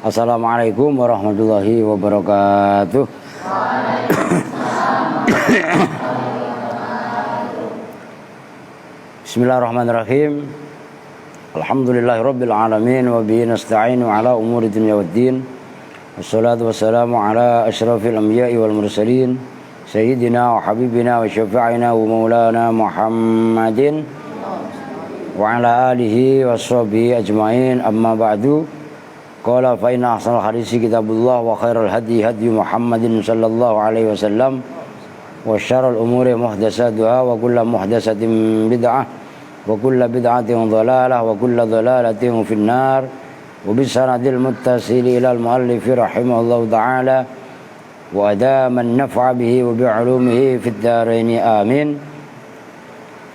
Assalamualaikum warahmatullahi wabarakatuh. Bismillahirrahmanirrahim. Alhamdulillahirabbil alamin wa bihi nasta'inu ala umuri dunya waddin. Wassalatu wassalamu ala asyrafil anbiya'i wal mursalin sayyidina wa habibina wa syafi'ina wa maulana Muhammadin wa ala alihi washabihi ajmain. Amma ba'du. Qala fa inna ahsanal hadisi kitabullah wa khairal hadi hadi Muhammadin sallallahu alaihi wasallam wa syarrul umuri muhdatsatuha wa kullu muhdatsatin bid'ah wa kullu bid'atin dhalalah wa kullu dhalalatin finnar. Wa bisanadil muttasil ila al muallif rahimahullahu ta'ala wa adama an-naf'a bihi wa bi'ulumihi fid dharain amin.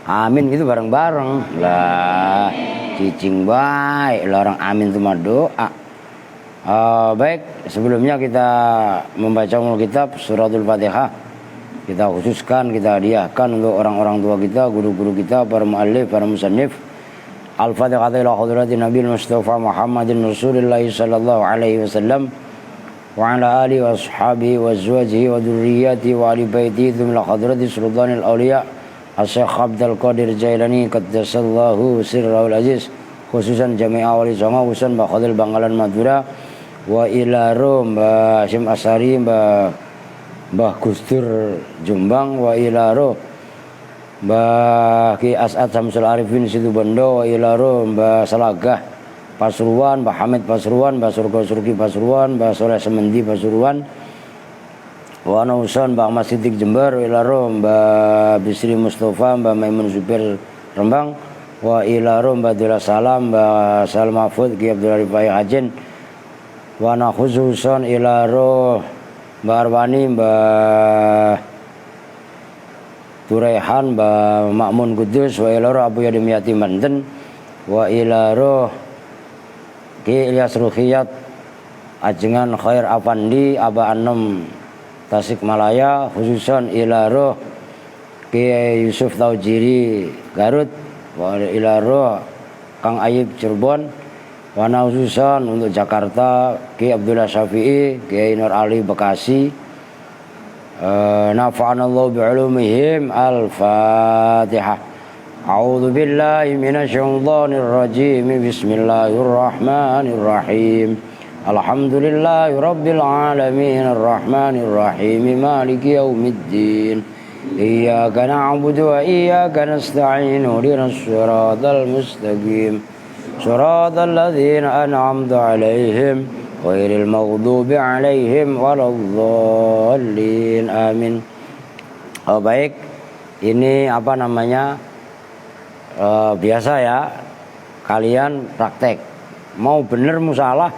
Amin itu bareng-bareng lah, cicing baik orang amin itu mah doa. Baik, sebelumnya kita membaca umul kitab suratul Fatihah. Kita khususkan, kita hadiahkan untuk orang-orang tua kita, guru-guru kita, para muallif, para musannif. Al-Fatihah ila hadratin Nabi Mustafa Muhammadin Rasulullah sallallahu alaihi wasallam wa ala alihi wa ashabihi wa azwajihi wa dzurriyyatihi wa ali baitihi ila hadrati sultanil auliya Asy-Syaikh Abdul Qadir Jailani qaddasallahu sirrahul aziz, khususan jami'ah wali songo usun Mbah Khalil Bangkalan Madura wa ila rum Mbah Hasyim Asari, Mbah Gustur Jombang, wa ila rum Mbah Ki As'ad Samsul Arifin Situbondo, wa ila rum Mbah Salagah Pasuruan, Mbah Hamid Pasuruan, Mbah Surga Surgi Pasuruan, Mbah Soleh Semendi Pasuruan, wa nausan Mbah Mas Sidik Jember, wa ila rum Mbah Bisri Mustafa, Mbah Maimun Zubir Rembang, wa ila rum Mbah Dula Salam, Mbah Salam Mahfud Ki Abdul Rifai Hajin, wa na khususan ila roh Mbah Arwani, Mbah Turaihan, Mbah Makmun Kudus, wa ila roh Abu Yadim Yatim Banten, wa ila roh Ki Ilyas Ruhiyat Ajengan Khair Afandi Aba Anom Tasikmalaya, khususan ila roh Ki Yusuf Taujiri Garut, wa ila roh Kang Ayib Cirebon, wa khususan untuk Jakarta Ki Abdullah Syafi'i, Ki Nur Ali Bekasi. Nafa'anallahu bi'ulumihim. Al-Fatihah. A'udzu billahi minasyaitonir rajim. Bismillahirrahmanirrahim. Alhamdulillahi rabbil alamin arrahmanir rahim maliki yaumiddin. Iyyaka na'budu wa iyyaka nasta'in. Ihdinas siratal mustaqim. Shiratal ladzina an'amta 'alaihim ghairil maghdubi 'alaihim waladdallin. Amin. Baik, ini apa namanya? Biasa ya, kalian praktek. Mau bener mau salah,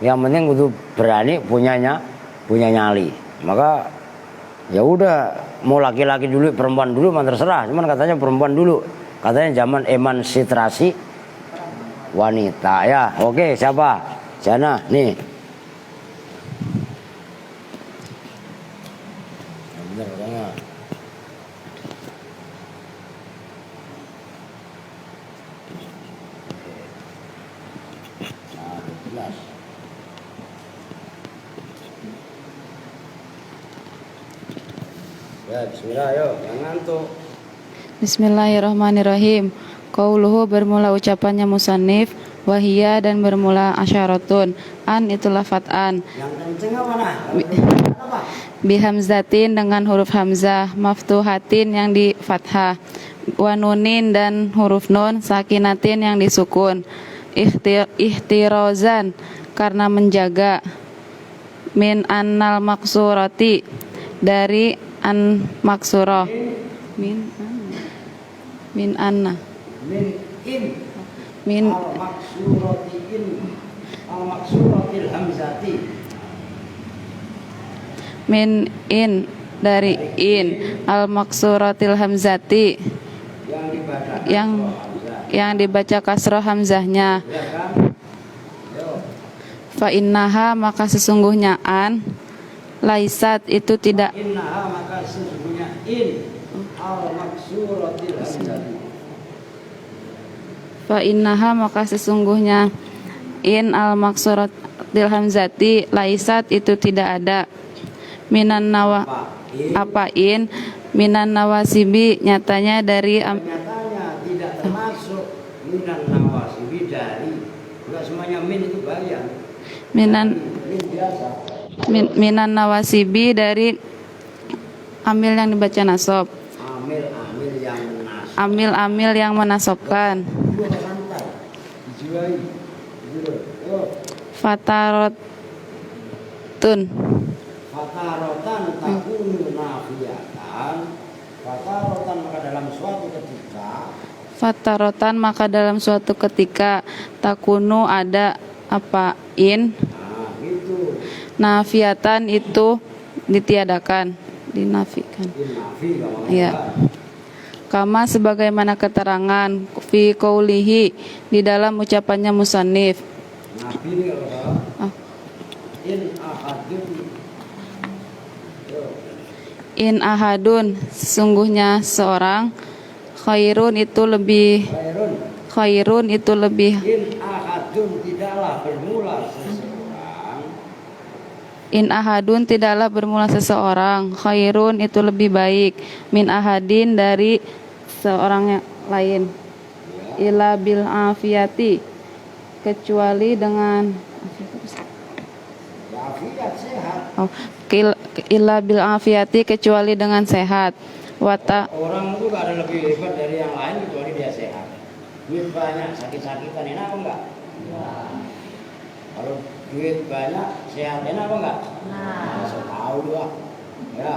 yang penting kudu berani punya nyali. Maka ya udah, mau laki-laki dulu, perempuan dulu, mah terserah. Cuman katanya perempuan dulu. Katanya zaman emansipasi wanita ya. Oke, siapa? Jana nih. Bener banget. Ya, bismillah, ayo, jangan ngantuk. Bismillahirrahmanirrahim. Qauluhu bermula ucapannya musannif, wahia dan bermula asyaratun. An itu lafat an. Yang kenceng apa nah? Bihamzatin dengan huruf hamzah, maftuhatin yang di fathah, wanunin dan huruf nun, sakinatin yang disukun. Ihtirozan karena menjaga. Min annal maksurati dari an maksurah. Min anna. Min al-maksuratil hamzati. Min in dari in al-maksuratil hamzati yang dibaca kasroh hamzahnya. Fa innaha maka sesungguhnya an, laisat itu tidak. Innaha maka sesungguhnya in al-maksuratil hamzati. Fa innaha maka sesungguhnya in al maksuratil hamzati laisat itu tidak ada. Minan nawa apa in minan nawasibi nyatanya dari Nyatanya tidak termasuk minan nawasibi dari. Enggak semuanya min itu bayan. minan Min biasa. minan nawasibi dari amil yang dibaca nasab, Amil-amil yang nas. amil-amil yang menasobkan. Dua santai. Dijiwai. Gitu. Yo. Fatarotun Fatarotan takunu nafiyatan. Fatarotan maka dalam suatu ketika Fatarotan maka dalam suatu ketika takunu ada apa in gitu. nafiatan itu ditiadakan, dinafikan. Nafi kalau Ya. Kama sebagaimana keterangan fi qaulihi di dalam ucapannya musannif. Nafi ini kalau salah. Ah. In ahadun. Yo. In ahadun sesungguhnya seorang khairun itu lebih Khairun. khairun itu lebih In ahadun tidaklah bermula seseorang. in ahadun tidaklah bermula seseorang khairun itu lebih baik min ahadin dari seorang yang lain ila bil afiyati kecuali dengan Afiat sehat. ila bil afiyati kecuali dengan sehat wata Orang itu gak ada lebih hebat dari yang lain kecuali dia sehat. Duit banyak, sakit-sakitan enak apa enggak? Kalau duit banyak, sehat enak apa enggak? Nah, saya tahu dua. Ya,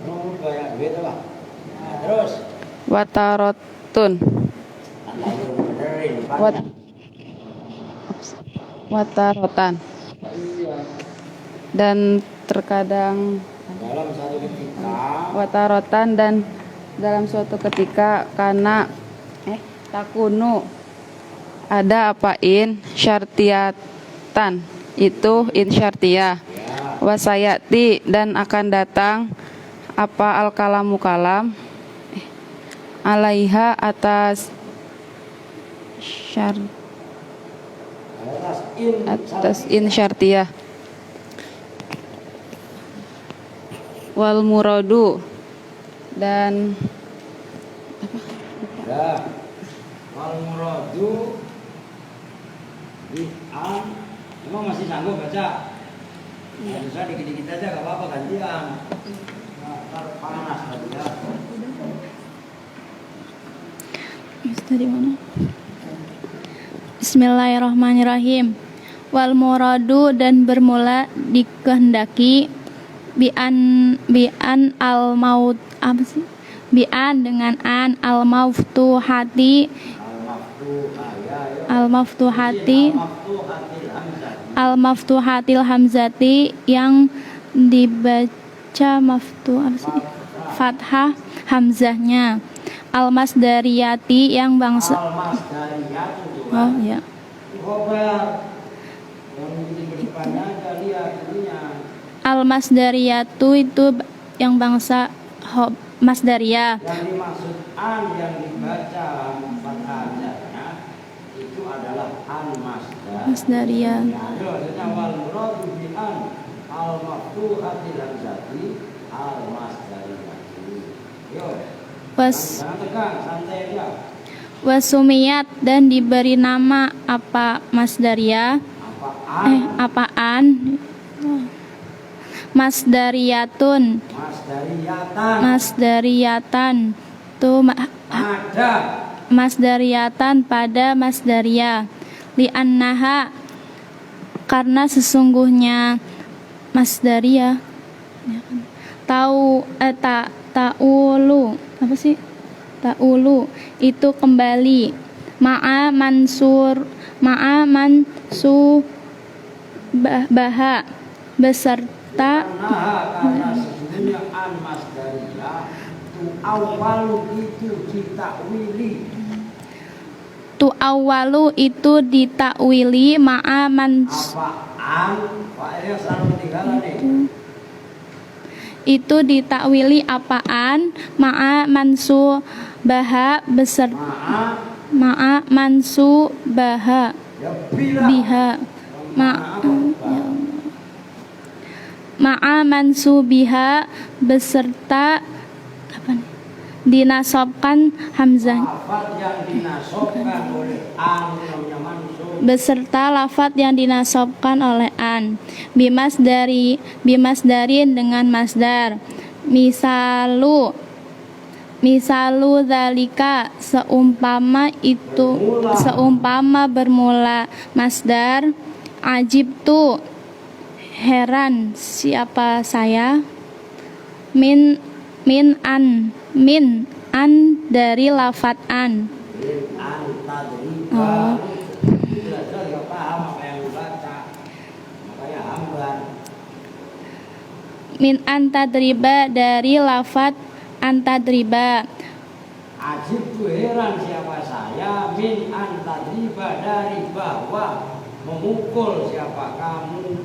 kamu banyak duit apa? Nah, terus, watarotun benerin. wat watarotan Iya. dan terkadang Dalam satu ketika, watarotan dan dalam suatu ketika karena takunu ada apa in syartiyatan itu in syartiyah wasayati dan akan datang apa al kalamu kalam alaiha atas atas in syartiyah wal muradu dan ya, wal muradu bid'an. Emang masih sanggup baca? Ya, bisa dikit-dikit aja, gak apa-apa gantian. Ntar panas tadi ya. Dari mana? Bismillahirrahmanirrahim. Wal muradu dan bermula dikehendaki bi'an al maut apa sih? Bi'an dengan an al maftuhati al maftuhati al maftuhatil hamzati yang dibaca maftuh apa sih? Fathah hamzahnya. Al masdariyati yang bangsa oh ya al masdariyatu itu yang bangsa masdariyah. Yang dimaksud an yang dibaca fathahnya itu adalah an Masdariyah. Maksudnya wal muradu bi an al maftuhatil hamzati al masdariyati. Yo. Jangan tegang, santai aja. Wasumiyat dan diberi nama apa masdariyah? Apaan? Masdariyatun. Masdariyatan. Tuh ada. Masdariyatan pada masdariyah. Li'annaha karena sesungguhnya masdariyah ta'ulu apa sih? Ta'ulu itu kembali ma'a baha beserta Karena sesungguhnya an masdariyah tu awalu itu ditakwili. Tu awalu itu ditakwili ma'a Apaan? Failnya selalu ketinggalan nih. itu ditakwili apaan ma'a baha beserta ma'a baha biha ma'a mansubiha beserta apa nih? Dinasobkan hamzah lafaz yang dinasobkan oleh an namanya mansub. beserta lafaz yang dinasobkan oleh an bimas darin dengan masdar misalu zalika seumpama bermula masdar ajibtu heran siapa saya min an dari lafaz an. Oh. Jelas-jelas nggak paham apa yang dibaca, makanya hambar. Min antadriba dari lafaz antadriba. Ajib tuh heran siapa saya min antadriba dari bahwa memukul siapa kamu.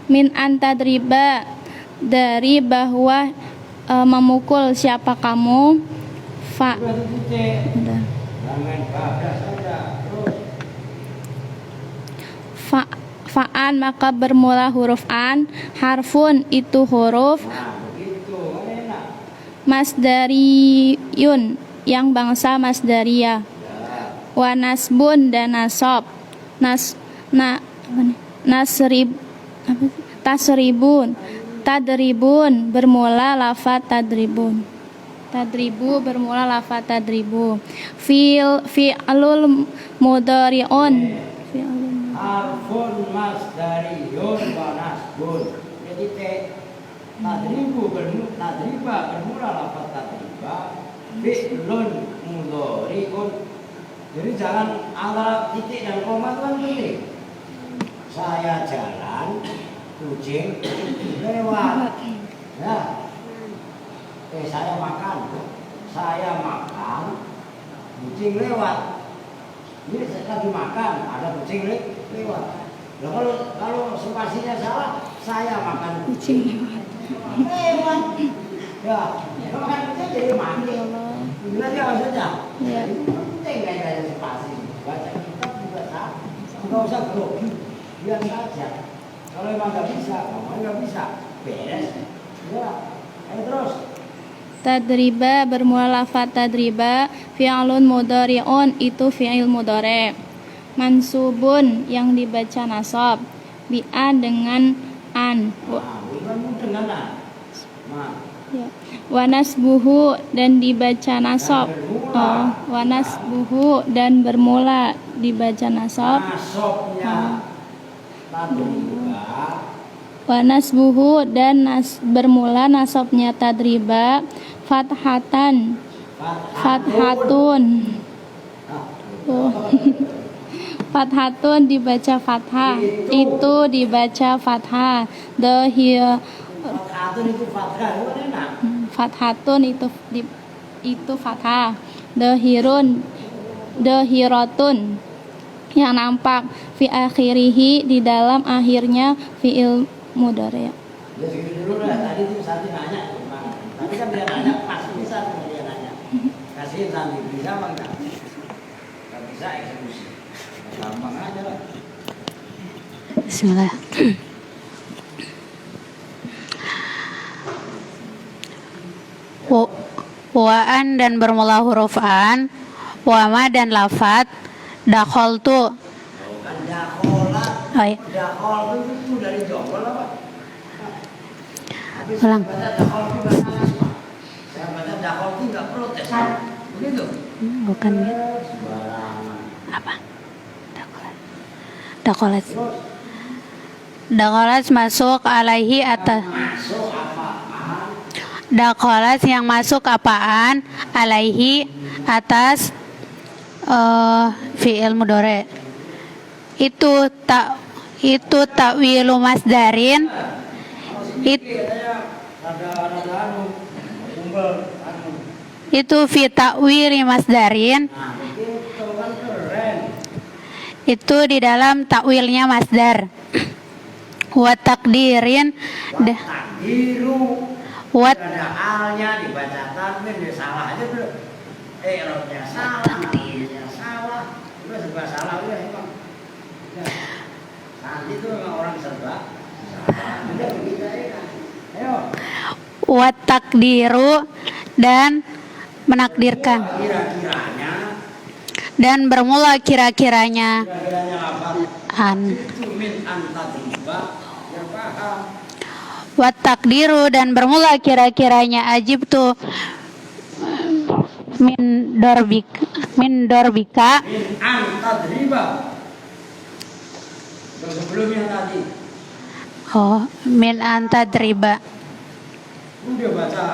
Min antadriba dari bahwa memukul siapa kamu. Fa. Udah. Fa'an maka bermula huruf an, harfun itu huruf, masdariyun yang bangsa masdariyah, wa nasbun dan nasab, tasribun, tadribun bermula lafaz tadribun. Tadribu bermula lafaz tadribu. Fi'lul mudhari'un. Harfun masdariyun wa nasbun. Jadi tadriba bermula lafaz tadriba. Fi'lun mudhari'un. Jadi jangan antara titik dan koma itu kan penting. Saya jalan, kucing lewat. Ya. Saya makan, kucing lewat. Ini lagi makan, ada kucing lewat. Nah, kalau spasinya salah, saya makan kucing lewat. Ya, kalau makan kucing jadi mati. Berarti apa saja? Ya. Itu penting kayak spasi. Baca kitab juga sama. Nggak usah grogi, biar saja. Kalau emang nggak bisa, beres. Ya, ayo terus. Tadriba bermula lafaz tadriba, fi'lun mudhari'un itu fi'il mudhari'. Mansubun yang dibaca nasab, bi'an dengan an. Ya. Wa nasbuhu dan dibaca nasab. Oh, wa nasbuhu dan bermula dibaca nasab. Wa nasbuhu dan bermula nasabnya tadriba fathatun. Oh. Fathatun dibaca fathah, itu dibaca fathah. Fathatun itu fathah. Dahiratun yang nampak fi akhirihi di dalam akhirnya fi'il mudhari'. Ya segitu dulu lah, tadi tuh Santi nanya gimana. Tapi kan dia nanya pas bisa dia nanya. Kasihin Santi, bisa apa enggak? Enggak bisa eksekusi. Gampang aja lah. Bismillah. Wa'an dan bermula huruf an, wama dan lafat, dakhaltu. Kan dakholat. Oh iya. Dakhol itu dari jongkol apa? Ulang. Saya baca dakhol itu enggak protes. Begitu? Bukan ya. Apa? Dakholat masuk alaihi atas. Dakholat yang masuk apaan? Alaihi atas fi'il mudhari'. Itu takwilu masdarin. Itu fi takwiri masdarin. Itu di dalam takwilnya masdar. Wa takdirin Wat ada alnya dibaca tanwin dia salah aja belum. I'rabnya salah, takdirnya salah. Itu serba salah. salah ya emang. Nanti itu memang orang serba. Udah begitu aja. Ayo. Wa takdiru dan menakdirkan. Kira-kiranya. Dan bermula kira-kiranya. Kira-kiranya apa? Itu min antadriba. Yang paham. Wa takdiru dan bermula kira-kiranya ajibtu min dorbika Min antadriba. Yang sebelumnya tadi. Oh, min antadriba. Udah baca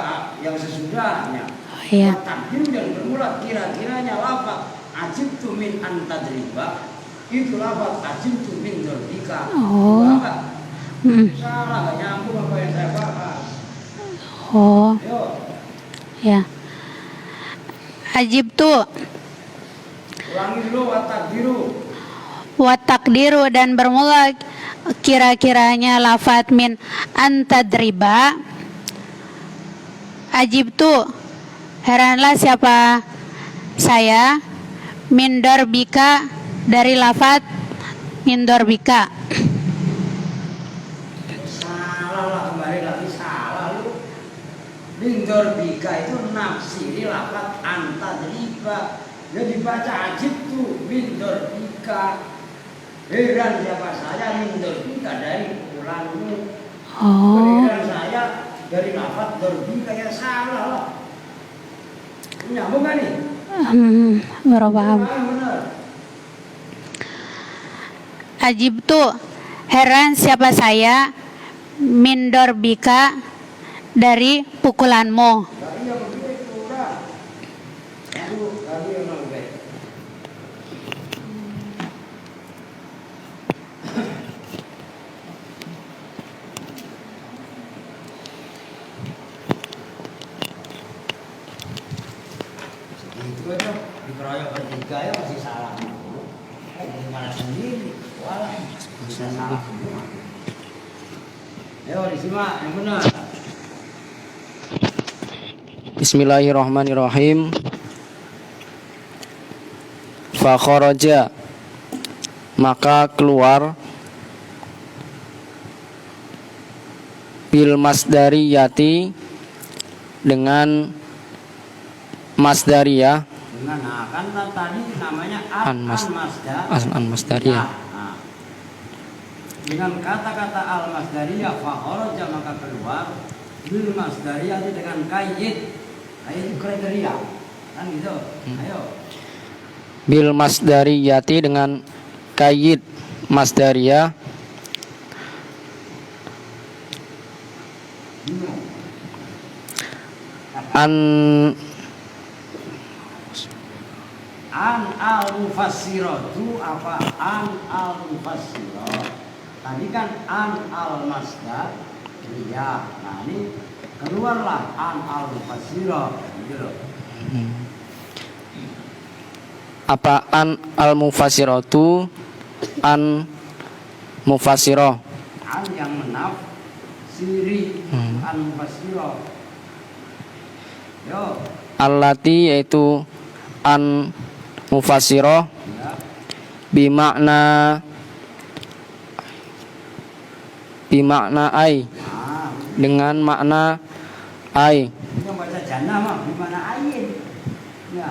yang sesudahnya. Oh, iya. Takdir dan bermula kira-kiranya lafaz ajibtu min antadriba. Itu lafaz ajibtu min dorbika. Oh. Salah, gak nyambung apa yang saya paham. Oh. Ayo. Ya. Ajibtu. Ulangi dulu Wa takdiru dan bermula kira-kiranya lafaz min antadriba. Ajibtu, heranlah siapa saya, min dorbika, dari lafaz min dorbika. Salah lah, kembali lagi salah lu. Min dorbika itu nafsiri lafaz antadriba. Ya dibaca ajibtu min dorbika. Heran siapa saya min dorbika dari pukulanmu. Oh. Heran saya dari lafaz dorbika, ya salah lah. Nyambung kan nih? Baru paham. Benar. Ajibtu, heran siapa saya, min dorbika, dari pukulanmu. Iya begitu udah. Lalu yang baik. Itu aja dikeroyok bertiga ya masih salah. Gimana sendiri? Walah, bisa salah semua. Ayo disimak yang benar. Bismillahirrahmanirrahim. Fa kharaja, maka keluar, bil masdariyati, dengan masdariyah. Dengan kan tadi namanya Masdariyah. Nah, dengan kata-kata al-masdariyah fa kharaja, maka keluar, bil masdariyah dengan kaid. Kaid itu kriteria. Kan gitu. Ayo. Bil masdariyati dengan kaid masdariyah. An al-mufassiratu apa? An al-mufassirah. Tadi kan an al-masdariyah. Nah, ini keluarlah an al-mufassirah. Gitu loh. apa an al-mufassiratu, an mufassirah. An yang menafsiri, an mufassirah. Yo. Allati yaitu an mufassirah, Ya. bimakna ai, Nah, dengan makna ai. ini yang baca jannah mah gimana ayin? Ya.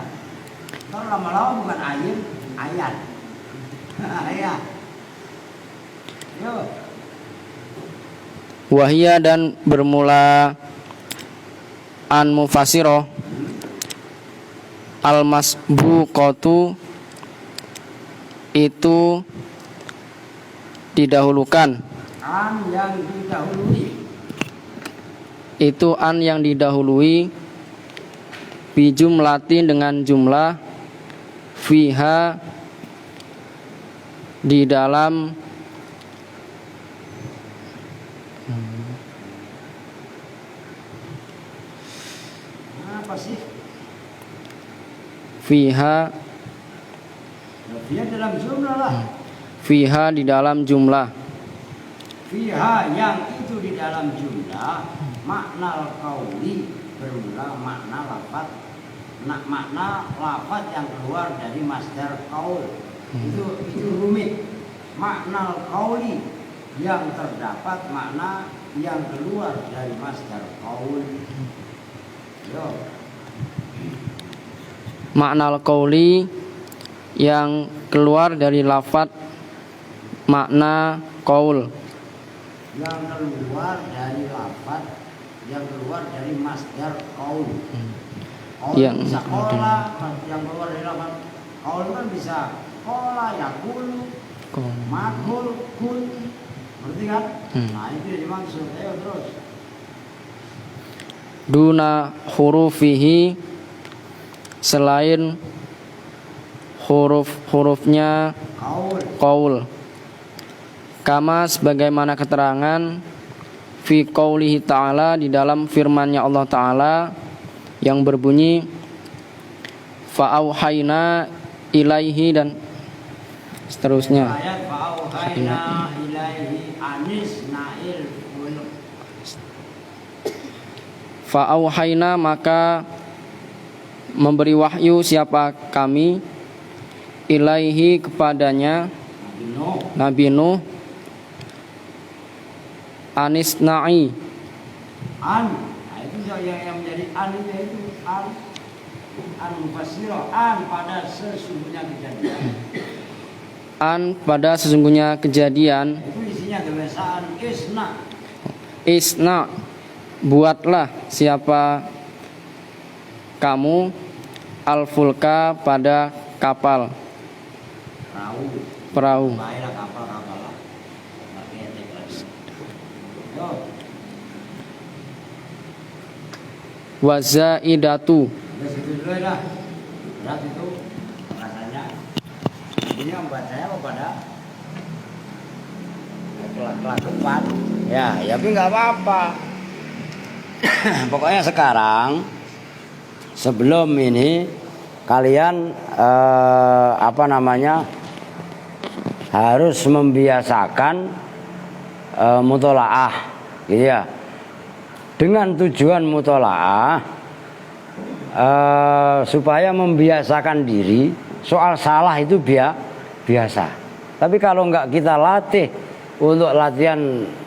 Kalau lama-lama bukan ayin, ayat. Ayat. Yo. Wahia dan bermula an mufassirah, al masbuqatu itu didahulukan. An yang didahului. Itu an yang didahului, bijumlatin dengan jumlah, fiha di dalam Apa sih? fiha Dia dalam jumlah lah. fiha di dalam jumlah, Fiha yang itu di dalam jumlah, makna qauli berulang makna lafaz, makna lafaz yang keluar dari masdar qaul. Itu rumit. Makna qauli yang terdapat makna yang keluar dari masdar qaul. Yo. Makna qauli yang keluar dari lafaz makna qaul. Yang keluar dari lafaz yang keluar dari masdar qaul. Qaul Yang bisa qala, yang keluar dari lafaz qaul kan bisa qala yaqulu, makul kun. Ngerti kan? Nah, itu yang dimaksud. Ayo terus. Duna hurufihi, selain huruf-hurufnya Qaul. qaul. Kama sebagaimana keterangan fi qaulihi ta'ala, di dalam firman-Nya Allah Ta'ala yang berbunyi fa'auhayna ilaihi dan seterusnya. Ayat fa'auhayna ilaihi anis na'il mulk. Fa'auhayna, maka memberi wahyu siapa kami, ilaihi kepadanya Nabi Nuh, anis na'i, Nah, itu yang menjadi an itu an mufassirah, pada sesungguhnya kejadian. pada sesungguhnya kejadian. Itu isinya kebiasaan Isna, buatlah siapa kamu, al-fulka, pada kapal, perahu. Baiklah kapal lah. Yo. Wazaidatu, Udah situ dulu dah. Berat itu rasanya. Ini membacanya apa pada kelak-kelakuan. Ya, tapi nggak apa-apa. Pokoknya sekarang sebelum ini kalian harus membiasakan mutolaah, gitu ya. Dengan tujuan mutolaah supaya membiasakan diri soal salah itu biasa. Tapi kalau nggak kita latih untuk latihan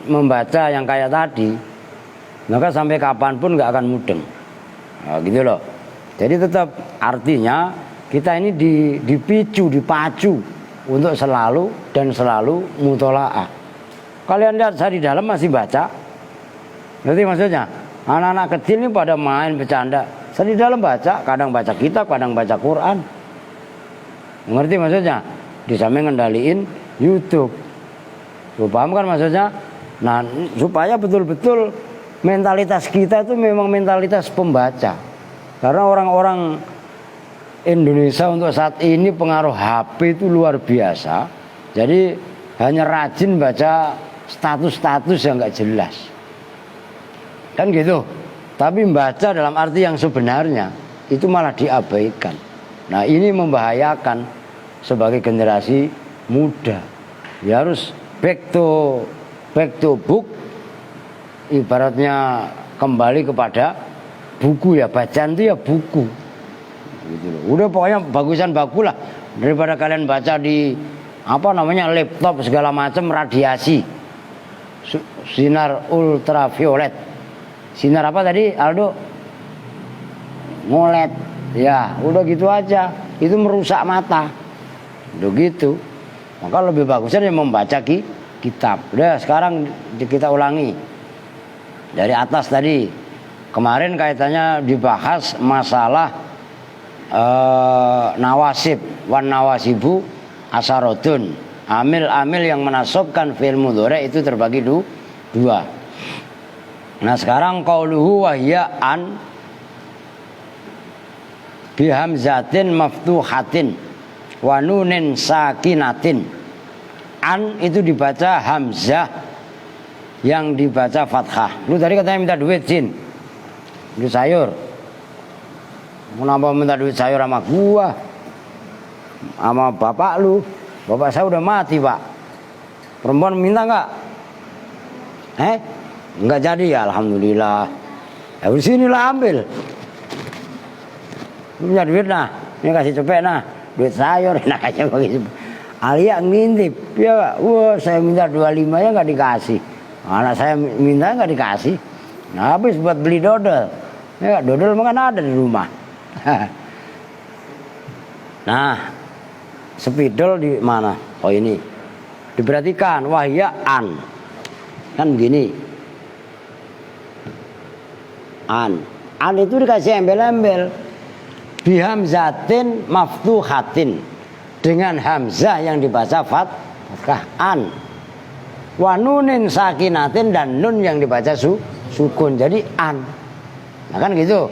membaca yang kayak tadi, maka sampai kapanpun nggak akan mudeng. Nah, gitu loh. Jadi tetap artinya kita ini dipacu untuk selalu mutolaah. Kalian lihat saya di dalam masih baca. Ngerti maksudnya? Anak-anak kecil ini pada main bercanda. Saya di dalam baca, kadang baca kitab, kadang baca Quran. Ngerti maksudnya? Di samping ngendaliin YouTube. Lu paham kan maksudnya? Nah, supaya betul-betul mentalitas kita itu memang mentalitas pembaca. Karena orang-orang Indonesia untuk saat ini pengaruh HP itu luar biasa. Jadi hanya rajin baca status-status yang nggak jelas. Kan gitu. Tapi membaca dalam arti yang sebenarnya itu malah diabaikan. Nah, ini membahayakan sebagai generasi muda. Ya harus back to book, ibaratnya kembali kepada buku ya, bacaan itu ya buku gitu loh. Udah pokoknya bagusan bagus lah daripada kalian baca di laptop segala macam, radiasi sinar ultraviolet. Sinar apa tadi Aldo? Ngolet. Ya udah gitu aja, itu merusak mata. Udah gitu. Maka lebih bagusnya membaca kitab. Udah sekarang kita ulangi dari atas tadi. Kemarin kaitannya dibahas masalah nawasib, wan nawasibu asarodun. Amil-amil yang menasobkan fi'il mudhari itu terbagi dua. Nah sekarang qauluhu wahya an bihamzatin maftuhatin wa nunin sakinatin. An itu dibaca hamzah, yang dibaca fathah. Lu tadi katanya minta duit, Jin. Duit sayur. Kenapa minta duit sayur sama gua? Sama bapak lu. Bapak saya udah mati, Pak. Perempuan minta enggak? Enggak jadi ya, alhamdulillah. Ya di sinilah ambil. Lu punya duit nah, ini kasih cepet nah. Duit sayur enak aja begitu. Alia ngintip, ya, wah saya minta 25 nya nggak dikasih, anak saya minta nggak dikasih, nah, habis buat beli dodol, ya dodol kan ada di rumah. Nah, spidol di mana? Oh ini, diperhatikan, wahya an, kan begini, an itu dikasih embel-embel, bihamzatin maftuhatin. Dengan hamzah yang dibaca fathah an, wa nunin sakinatin dan nun yang dibaca sukun, jadi an. Nah kan gitu,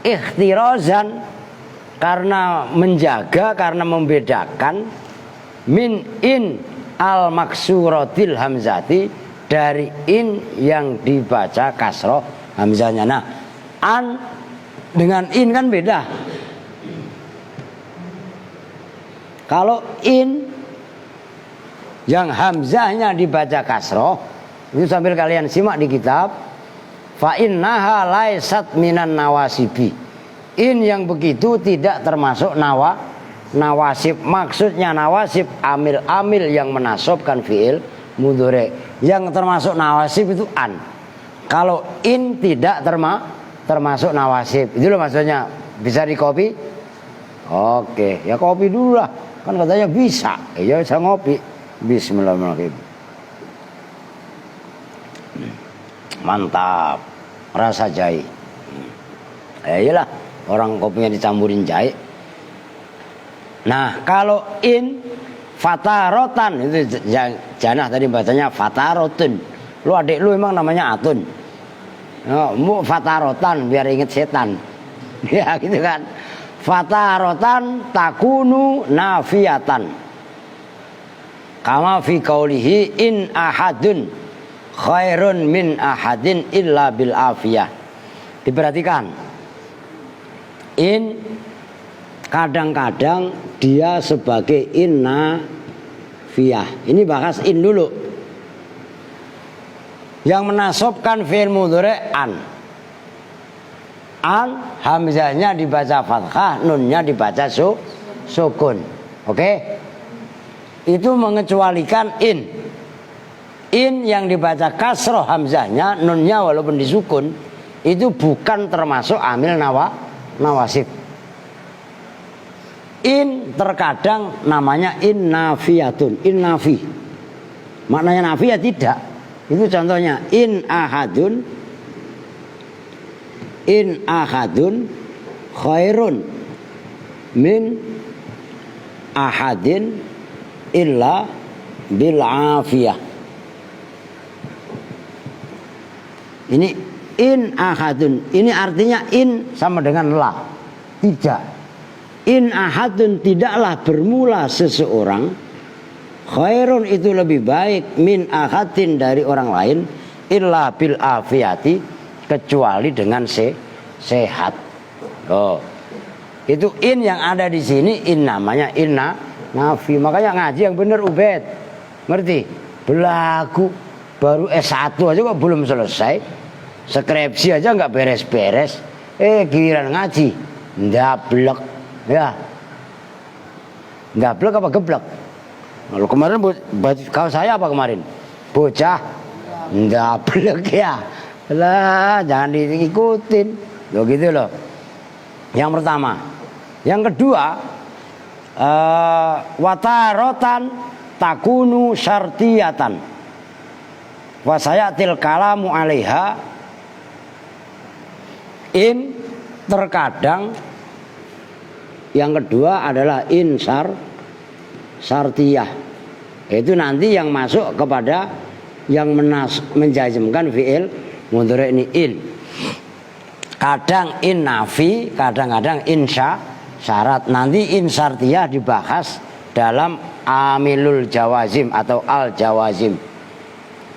ikhtirozan, karena menjaga, karena membedakan, min in al maksuratil hamzati, dari in yang dibaca kasroh hamzahnya. Nah an dengan in kan beda. Kalau in yang hamzahnya dibaca kasroh, itu sambil kalian simak di kitab, fa innaha laisat minan nawasibi. In yang begitu tidak termasuk nawasib. Maksudnya nawasib amil-amil yang menasobkan fiil mudhari. Yang termasuk nawasib itu an. Kalau in tidak termasuk nawasib. Itu loh maksudnya. Bisa di copy? Oke, ya copy dulu lah. Kan katanya bisa, ya saya ngopi. Bismillahirrahmanirrahim. Mantap, rasa jahe. Iyalah, orang kopinya dicampurin jahe. Nah, kalau in fatarotan, itu Janah tadi bacanya fatarotun. Lu adik lu emang namanya Atun. Mu fatarotan biar inget setan. Ya gitu kan. Fatarotan takunu nafiyatan, kama fi qaulihi in ahadun khairun min ahadin illa bil afiyah. Diperhatikan, in kadang-kadang dia sebagai in nafiyah. Ini bahas in dulu. Yang menasobkan fi'il mudhari an. An hamzahnya dibaca fathah, nunnya dibaca sukun. Oke? Itu mengecualikan in. In yang dibaca kasroh hamzahnya, nunnya walaupun disukun, itu bukan termasuk amil nawasib. In terkadang namanya in nafiyatun, in nafi. Maknanya nafi ya tidak. Itu contohnya in ahadun khairun min ahadin illa bil afiyah. Ini in ahadun, ini artinya in sama dengan la. Tidak. In ahadun tidaklah bermula seseorang, khairun itu lebih baik min ahadin dari orang lain, illa bil afiyati, kecuali dengan sehat. Oh, itu in yang ada di sini in namanya inna nafi. Makanya ngaji yang benar Ubed, ngerti? Belagu baru S1 aja kok belum selesai, skripsi aja nggak beres-beres. Giliran ngaji ndablek ya, ndablek apa geblek? Lalu kemarin kau saya apa kemarin? Bocah ndablek ya. Lah, jangan diikutin. Loh gitu loh. Yang pertama. Yang kedua, watarotan takunu syartiyatan. Wa sayatil kalamu 'alaiha. In terkadang yang kedua adalah in syartiyah. Itu nanti yang masuk kepada yang menjazmkan fi'il mudhari ini in. Kadang in nafi, kadang-kadang in syarat. Nanti in syartiyah dibahas dalam amilul jawazim atau al jawazim.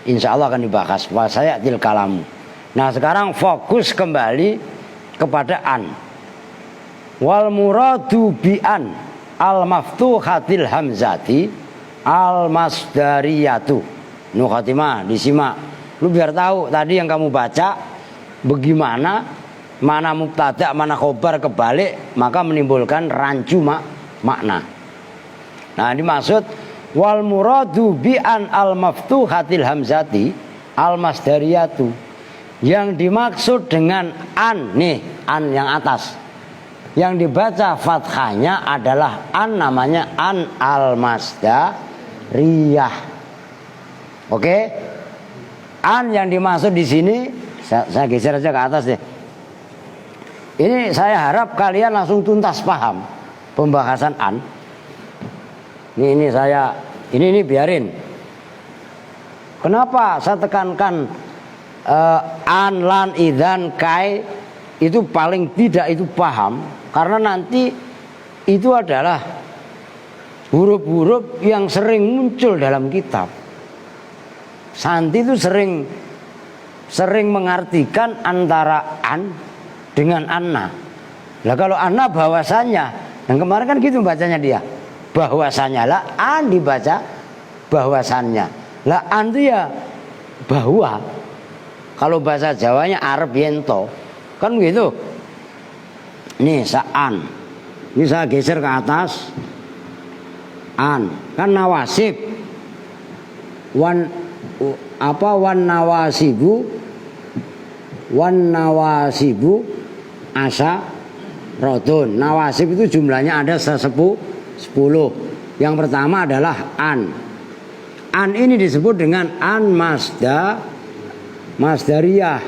Insya Allah akan dibahas. Wasayatil kalamu. Nah sekarang fokus kembali kepada an. Wal muradu bi an al maftuhatil hamzati al masdariyatu. Nukhatimah disimak. Lu biar tahu tadi yang kamu baca bagaimana, mana mubtada, mana khobar kebalik, maka menimbulkan rancu makna. Nah, dimaksud wal muradu bi an al maftuhatil hamzati al masdariyatu. Yang dimaksud dengan an, nih an yang atas, yang dibaca fathahnya adalah an, namanya an al masdariyah. Oke? An yang dimaksud di sini, saya geser aja ke atas deh. Ini saya harap kalian langsung tuntas paham pembahasan an. Ini saya ini biarin. Kenapa saya tekankan an, lan, idzan, kai itu paling tidak itu paham, karena nanti itu adalah huruf-huruf yang sering muncul dalam kitab. Santi itu sering mengartikan antara an dengan anna. Lah kalau anna bahwasannya, yang kemarin kan gitu bacanya dia, bahwasannya. Lah an dibaca bahwasannya. Lah an itu ya bahwa. Kalau bahasa Jawanya Arab yento, kan gitu. Nih sa'an. Ini saya geser ke atas. An kan nawasib. Wan nawasibu asa rodun. Nawasib itu jumlahnya ada 10. Yang pertama adalah an. An ini disebut dengan an masdariyah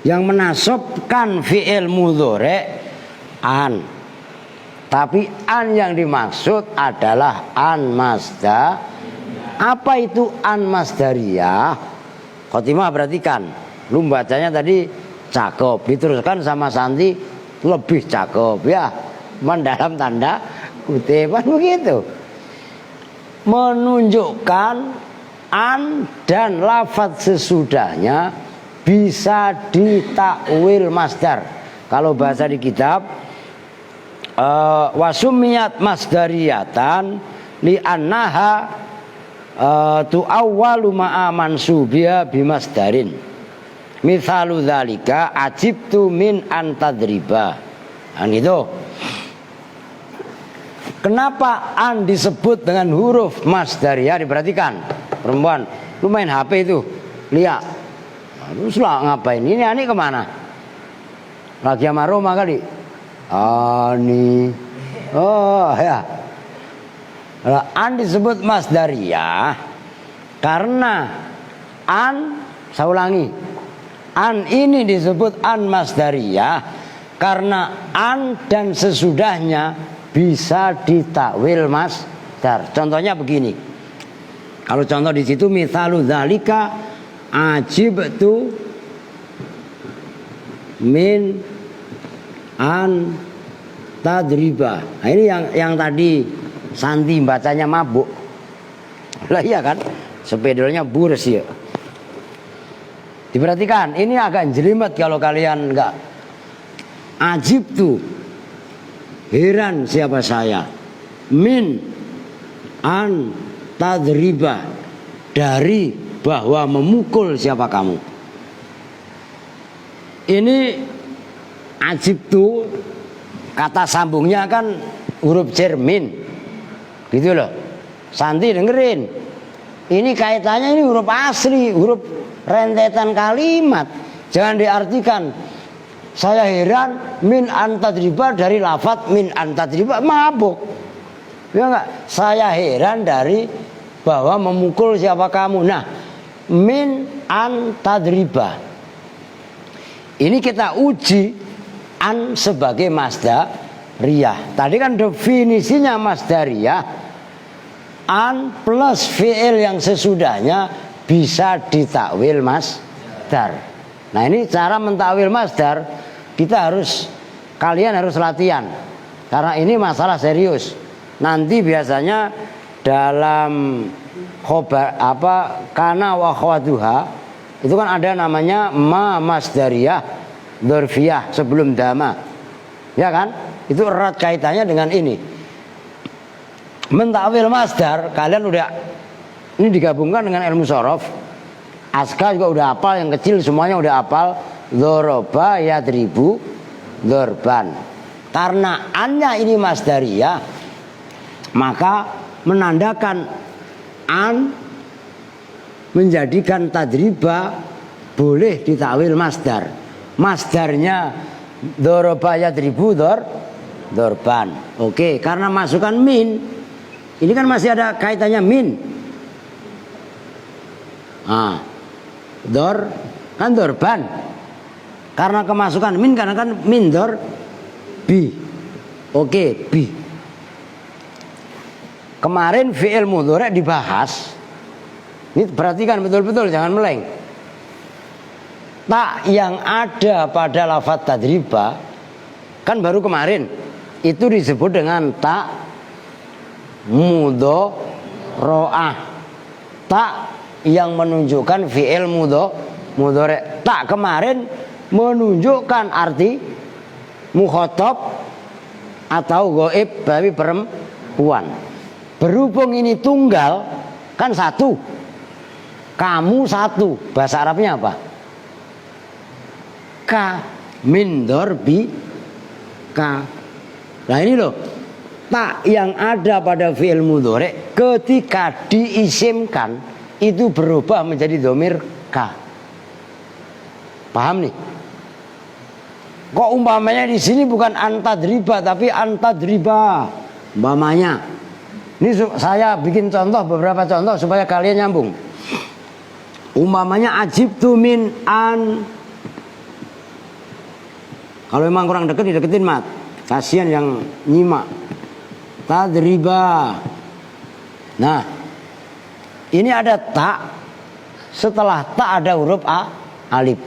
yang menasobkan fi'il mudhari an. Tapi an yang dimaksud adalah an masdar. Apa itu an masdariyah? Khotimah perhatikan. Lu bacanya tadi cakep, diteruskan sama Santi lebih cakep ya. Mendalam tanda kutip kan begitu. Menunjukkan an dan lafadz sesudahnya bisa ditakwil masdar. Kalau bahasa di kitab wasumiyat masdariyatan li annaha tu'awwalu ma'a mansubiha bimasdarin. Mithalu dzalika ajibtu min antadriba. Kan gitu. Kenapa an disebut dengan huruf masdariyah? Diperhatikan. Perempuan, lu main HP itu, lihat. Terus lah ngapain? Ini Ani kemana? Lagi sama Roma kali. Ani. Oh ya. An disebut masdariyah karena an, saya ulangi, an ini disebut an masdariyah karena an dan sesudahnya bisa ditakwil masdar. Contohnya begini. Kalau contoh di situ mithalu dzalika ajibtu min an tadriba. Nah, ini yang tadi Santi bacanya mabuk. Lah iya kan? Sepedolnya bures ya. Diperhatikan, ini agak jelimet kalau kalian enggak. Ajibtu, heran siapa saya. Min an tadriba, dari bahwa memukul siapa kamu. Ini ajibtu, kata sambungnya kan huruf cermin. Gitu loh. Santi dengerin. Ini kaitannya ini huruf asli, huruf rentetan kalimat. Jangan diartikan saya heran min antadriba dari lafadz min antadriba mabuk. Ya enggak? Saya heran dari bahwa memukul siapa kamu. Nah, min antadriba. Ini kita uji an sebagai masdariyah. Tadi kan definisinya masdariyah. An plus fi'il yang sesudahnya bisa ditakwil masdar. Nah, ini cara mentakwil masdar kalian harus latihan. Karena ini masalah serius. Nanti biasanya dalam khobar kana wa khawatuha itu kan ada namanya ma masdariyah dzarfiyah sebelum dama. Ya kan? Itu erat kaitannya dengan ini. Mentakwil masdar, kalian udah ini digabungkan dengan ilmu shorof. Aska juga udah hafal, yang kecil semuanya udah hafal. Dzoroba yadribu dzorban. Karena annya ini masdariyah, Maka menandakan an menjadikan tadriba boleh ditakwil masdar. Masdarnya doroba yadribu dorban. Oke, karena masukkan min. Ini kan masih ada kaitannya min. Kan dorban. Karena kemasukan min, karena kan min bi. Oke, bi. Kemarin fi'il mudhari' dibahas. Ini perhatikan betul-betul, jangan meleng. Tak yang ada pada lafadz tadriba kan baru kemarin itu disebut dengan tak mudhari'ah. Tak yang menunjukkan fi'il mudhari'. Tak kemarin menunjukkan arti mukhatab atau ghaib bagi perempuan. Berhubung ini tunggal, kan satu. Kamu satu. Bahasa Arabnya apa? Ka min dorbi ka. Nah ini loh, tak yang ada pada fi'il mudhari' ketika diisimkan itu berubah menjadi dhamir ka. Paham nih? Kok umpamanya di sini bukan antadriba tapi antadriba. Umpamanya. Ini saya bikin contoh, beberapa contoh supaya kalian nyambung. Umpamanya ajibtu min an. Kalau memang kurang deket dideketin mat. Kasihan yang nyimak. Tadriba. Nah, ini ada tak. Setelah tak ada huruf alif.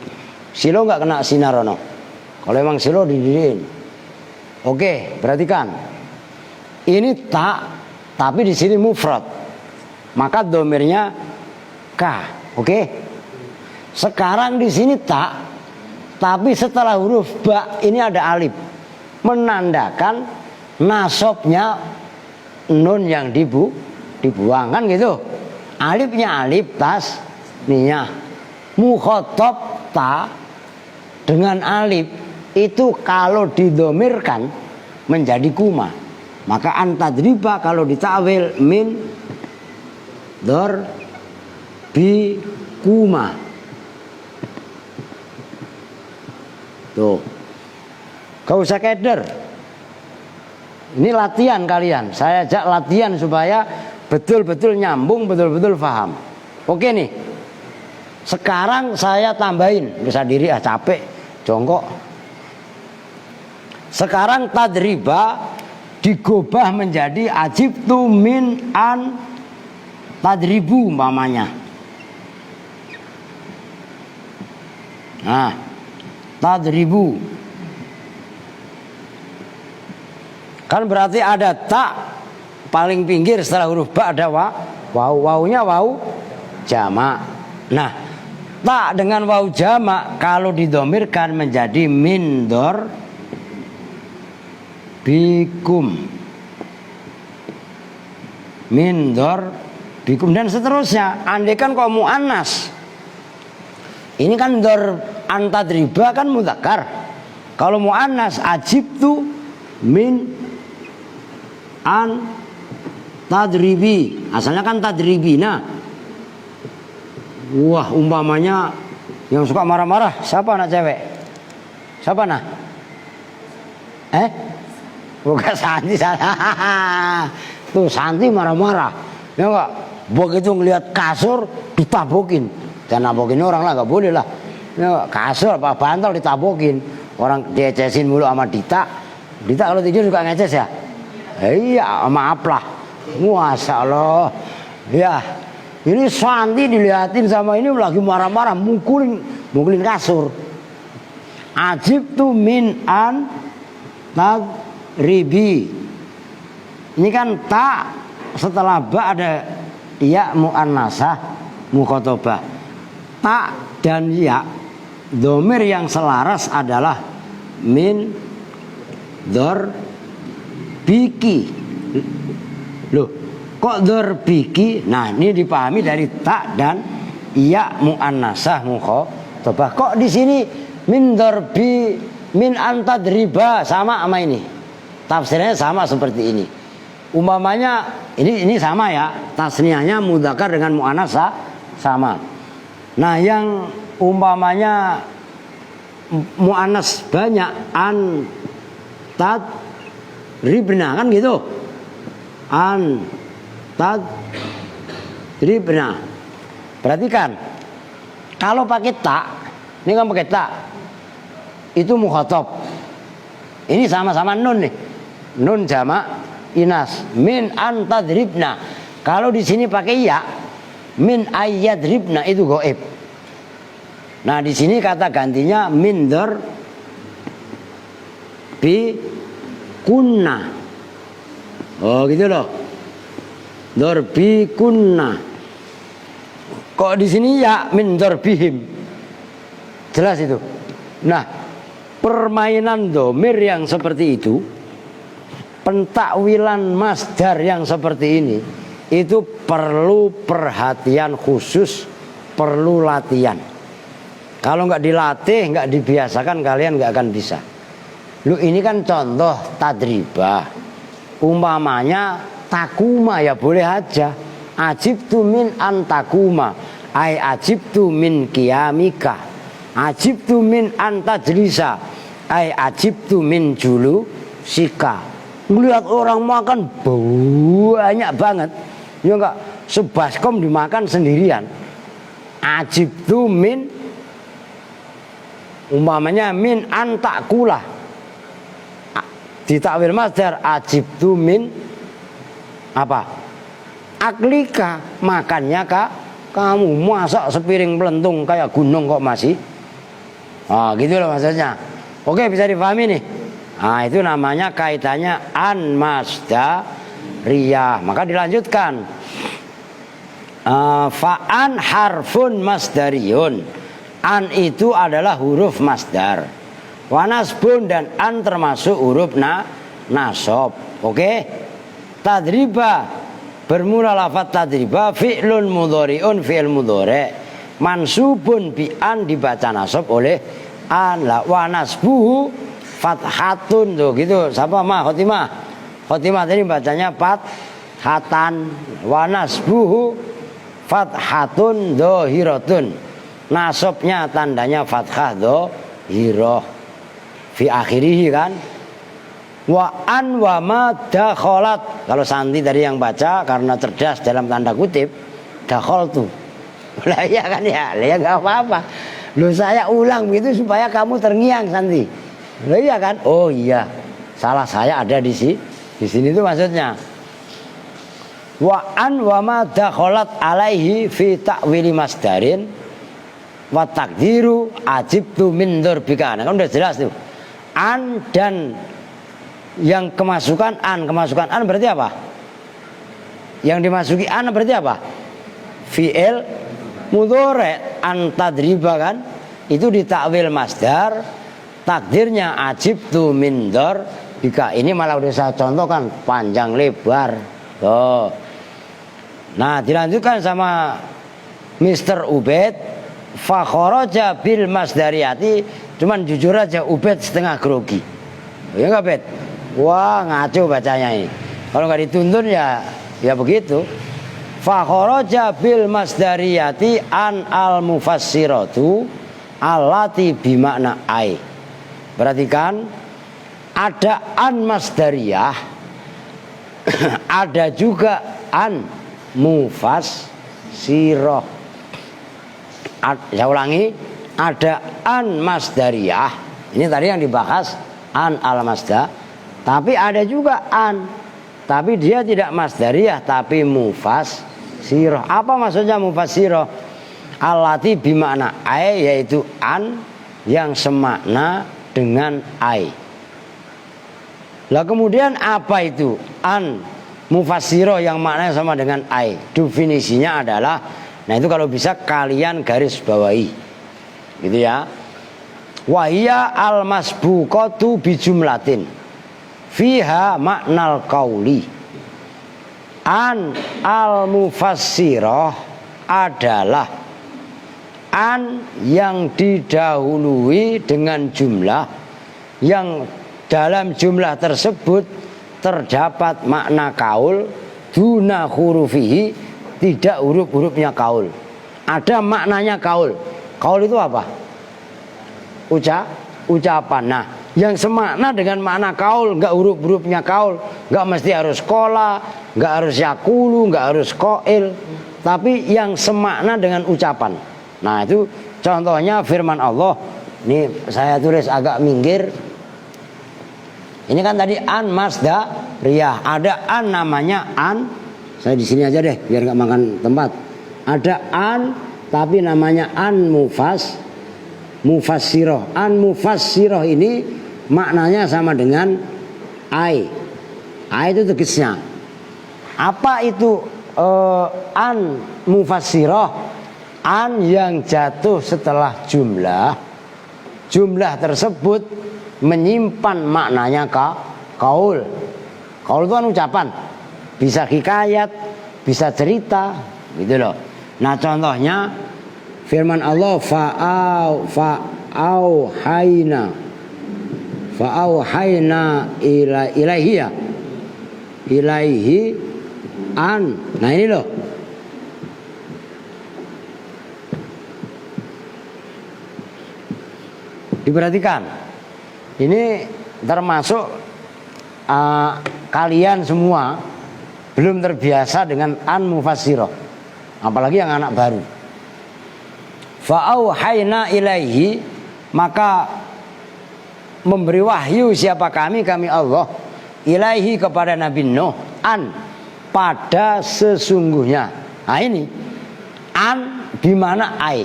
Silo nggak kena sinarono. Kalau memang silo didirin. Oke, perhatikan. Ini tak. Tapi di sini mufrad, maka domirnya ka, oke? Sekarang di sini tak, tapi setelah huruf ba ini ada alif, menandakan nasabnya nun yang dibuang kan gitu. Alifnya alif tasniyah, mukhatab ta dengan alif itu kalau didomirkan menjadi kuma. Maka antadriba kalau ditakwil min bi kuma. Tuh. Gak usah keder. Ini latihan kalian. Saya ajak latihan supaya betul-betul nyambung, betul-betul paham. Oke nih. Sekarang saya tambahin. Bisa diri capek, jongkok. Sekarang tadriba digobah menjadi ajibtu min an tadribu umpamanya. Nah, tadribu kan berarti ada tak paling pinggir setelah huruf ba ada wawunya wawu jamak. Nah, tak dengan wawu jamak kalau didomirkan menjadi min bikum min bikum dan seterusnya. Andaikan kau muannas, ini kan antadriba kan mudzakkar. Kalau muannas ajibtu min an tadribi, asalnya kan tadribina. Wah, umpamanya yang suka marah-marah siapa anak cewek? Siapa nah? Bukan Santi. Tuh Santi marah-marah. Ya enggak? Begitu ngelihat kasur ditabokin. Dan nabokin orang lah enggak boleh lah. Ya enggak? Kasur apa bantal ditabokin. Orang diecesin mulu sama Dita. Dita kalau tidur suka ngeces ya? Iya, maaf lah. Masya Allah. Ya, ini Santi dilihatin sama ini lagi marah-marah, mukulin kasur. Ajibtu min an tadribi. Ini kan tak setelah ba ada ya muannasah mukhatabah. Tak dan ya dhamir yang selaras adalah min biki. Loh, kok biki? Nah, ini dipahami dari tak dan ya muannasah mukhatabah. Kok di sini min min antadriba sama ini. Tafsirnya sama seperti ini. Umpamanya ini sama ya, tasniahnya mudzakkar dengan muannas sama. Nah, yang umpamanya muannas banyak, an tadribna kan gitu. An tadribna. Perhatikan. Kalau pakai tak, ini kan pakai tak. Itu mukhatab. Ini sama-sama nun nih. Nun jamak inas. Min an tadribna. Kalau di sini pakai ya, min ayyadribna itu goib. Nah, di sini kata gantinya min dor bi kunna. Oh, gitu loh. Dor bi kunna. Kok di sini ya min dor bihim. Jelas itu. Nah, permainan domir yang seperti itu, pentakwilan masdar yang seperti ini, itu perlu perhatian khusus, perlu latihan. Kalau nggak dilatih, nggak dibiasakan, kalian nggak akan bisa. Lu ini kan contoh tadribah. Umpamanya takuma ya boleh aja. Ajibtu min antakuma, ai ajibtu min qiyamika. Ajibtu min antajlisa, ai ajibtu min julu sika. Melihat orang makan banyak banget, ya enggak, sebaskom dimakan sendirian. Ajibtu min, umpamanya min antakula, ditakwil masdar ajibtu min apa? Aklika, makannya kak kamu, masak sepiring pelentung kayak gunung kok masih. Ah, gitu loh maksudnya. Oke, bisa dipahami nih. Nah, itu namanya kaitannya an masdariyah. Maka dilanjutkan. Fa'an harfun masdariyun. An itu adalah huruf masdar. Wa nasbun, dan an termasuk huruf nasab. Oke? Tadriba, bermula lafaz tadriba fi'lun mudhari'un, fi'il mudhari', mansubun bi an, dibaca nasab oleh an. La wa nasbuhu fathatun, tuh gitu. Siapa mah Khotimah? Khotimah tadi bacanya fathatan. Wa nasbuhu fathatun dhahiratun. Nasabnya tandanya fathah dhahirah. Fi akhirih kan. Wa an wa ma dakhalat. Kalau Santi tadi yang baca karena cerdas dalam tanda kutip, dakhaltu. Lah iya kan ya, lah ya enggak apa-apa. Loh, saya ulang begitu supaya kamu terngiang, Santi. Lah iya kan? Oh iya. Salah saya ada di sini. Di sini itu maksudnya. Wa an wa ma dakhalat alaihi fi ta'wili masdarin wa taqdiru ajibtu min dzarbika. Nah, kan udah jelas tuh. An dan yang kemasukan an berarti apa? Yang dimasuki an berarti apa? Fi'il mudhari', an tadriba kan? Itu ditakwil masdar, takdirnya ajibtu min dzarbika. Ini malah udah saya contohkan panjang lebar. Tuh. Nah, dilanjutkan sama Mr. Ubed, fa kharaja bil masdariyati. Cuman jujur aja Ubed setengah grogi. Ya enggak, Bet? Wah, ngaco bacanya ini. Kalau nggak dituntun ya begitu. Fa kharaja bil masdariyati an al mufassiratu allati bimakna ai. Perhatikan, ada an masdariyah, ada juga an mufassirah. Saya ulangi, ada an masdariyah. Ini tadi yang dibahas an al masdar. Tapi ada juga an, tapi dia tidak masdariyah, tapi mufassirah. Apa maksudnya mufassirah? Allati bimakna ai, yaitu an yang semakna dengan ai. Lah kemudian apa itu an mufassirah yang maknanya sama dengan ai? Definisinya adalah, nah itu kalau bisa kalian garis bawahi, gitu ya. Wahia al masbuqatu bijumlatin fiha maknal qauli. An al mufassirah adalah an yang didahului dengan jumlah yang dalam jumlah tersebut terdapat makna kaul duna hurufihi, tidak huruf-hurufnya kaul. Ada maknanya kaul. Kaul itu apa? Ucapan. Nah, yang semakna dengan makna kaul, enggak huruf-hurufnya kaul, enggak mesti harus kola, enggak harus yakulu, enggak harus koil, tapi yang semakna dengan ucapan. Nah, itu contohnya firman Allah. Ini saya tulis agak minggir. Ini kan tadi an masdariyah. Ada an namanya an. Saya di sini aja deh biar enggak makan tempat. Ada an tapi namanya an mufassiroh. An mufassiroh ini maknanya sama dengan ai. Ai itu tegasnya. Apa itu an mufassiroh? An yang jatuh setelah jumlah. Jumlah tersebut menyimpan maknanya kaul. Kaul itu kan ucapan. Bisa hikayat, bisa cerita, gitu loh. Nah, contohnya firman Allah fa'auhayna ilaihi an. Nah, ini loh. Diperhatikan. Ini termasuk kalian semua belum terbiasa dengan an mufassiroh. Apalagi yang anak baru. Fa'auhayna ilaihi, maka memberi wahyu siapa kami Allah, ilaihi kepada Nabi Nuh, an pada sesungguhnya. Nah, ini an bimana ai.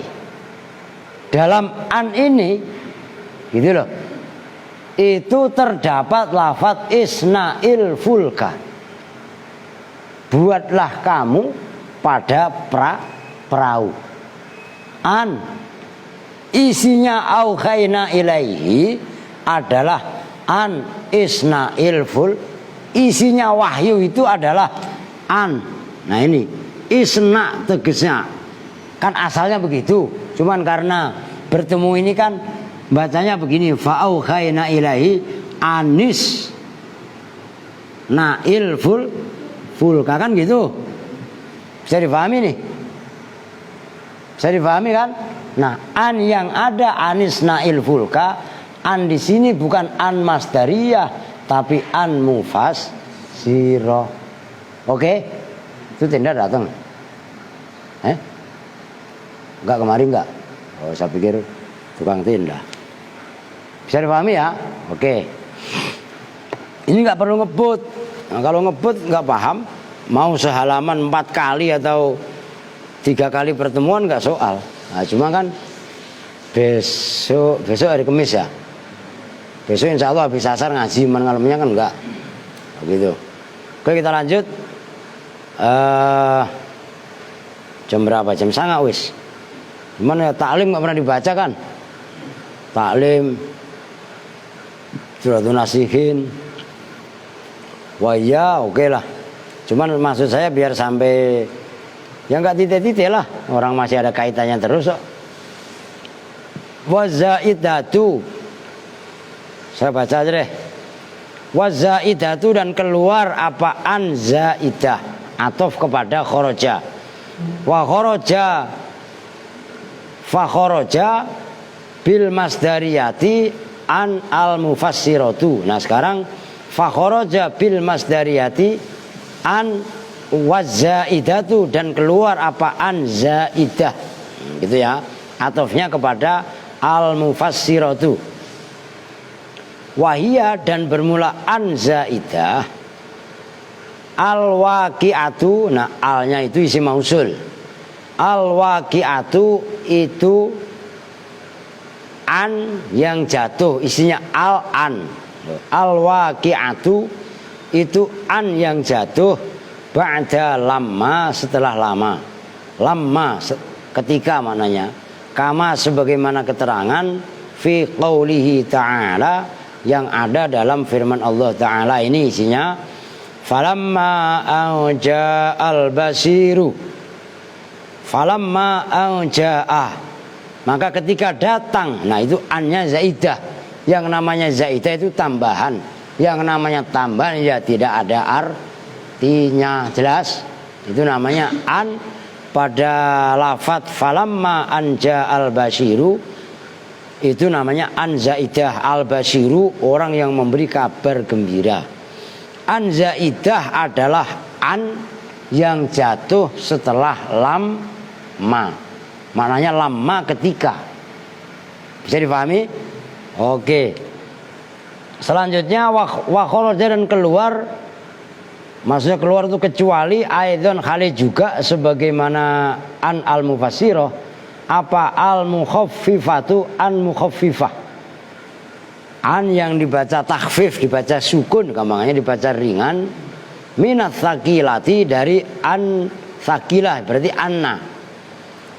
Dalam an ini gitu loh, itu terdapat lafaz isna'il fulka, buatlah kamu pada perahu. An isinya auhayna ilaihi adalah an isna'il ful, isinya wahyu itu adalah an. Nah, ini isna tegasnya kan asalnya begitu, cuman karena bertemu ini kan bacanya begini, fa'auhayna ilaihi anis na'il fulka, kan gitu. Bisa dipahami nih? Bisa dipahami kan? Nah, an yang ada anis na'il fulka, an di sini bukan an masdariyah tapi an mufassiroh. Oke? Itu tenda datang. Enggak kemarin enggak? Oh, saya pikir tukang tenda. Bisa dipahami ya? Oke. Ini nggak perlu ngebut. Nah, kalau ngebut nggak paham, mau sehalaman 4 kali atau 3 kali pertemuan nggak soal. Nah, cuma kan besok hari Kamis ya. Besok insya Allah habis asar ngaji, malamnya kan enggak. Begitu. Oke, kita lanjut. Jam berapa? Jam 9 wis. Gimana ya, taklim nggak pernah dibaca kan? Taklim Suratul Nasihin. Wah iya, oke lah. Cuman maksud saya biar sampai ya nggak titik-titik lah. Orang masih ada kaitannya terus kok. Wazaidatu. Saya baca aja deh. Wazaidatu, dan keluar apaan zaidah, atof kepada khoroja. Wa khoroja fa khoroja bil masdariyati an al mufassiratu. Nah, sekarang fa khoroja bil masdariyati an wazaidatu, dan keluar apaan zaidah, gitu ya, atofnya kepada al mufassiratu. Wahia, dan bermula an zaidah, al waqi'atu. Nah, alnya itu isim mausul. Al waqi'atu itu an yang jatuh, isinya al an. Al waqi'atu itu an yang jatuh ba'da lamma, setelah lama. Lamma ketika maknanya, kama sebagaimana keterangan fi qaulihi ta'ala, yang ada dalam firman Allah Ta'ala. Ini isinya falamma auja'al basiru, falamma auja'ah, maka ketika datang. Nah, itu annya zaidah. Yang namanya zaidah itu tambahan. Yang namanya tambahan ya tidak ada artinya, jelas. Itu namanya an pada lafadz falamma anja al-basyiru, itu namanya an zaidah. Al-basyiru orang yang memberi kabar gembira. An zaidah adalah an yang jatuh setelah lamma. Maknanya lamma ketika. Bisa dipahami? Oke. Selanjutnya wa kharaja dan keluar. Maksudnya keluar itu kecuali aidan khali juga sebagaimana an al-mufassirah apa al-mukhaffifatu an mukhaffifah. An yang dibaca takhfif, dibaca sukun, gampangnya dibaca ringan. Minat tsaqilati dari an tsaqilah berarti anna.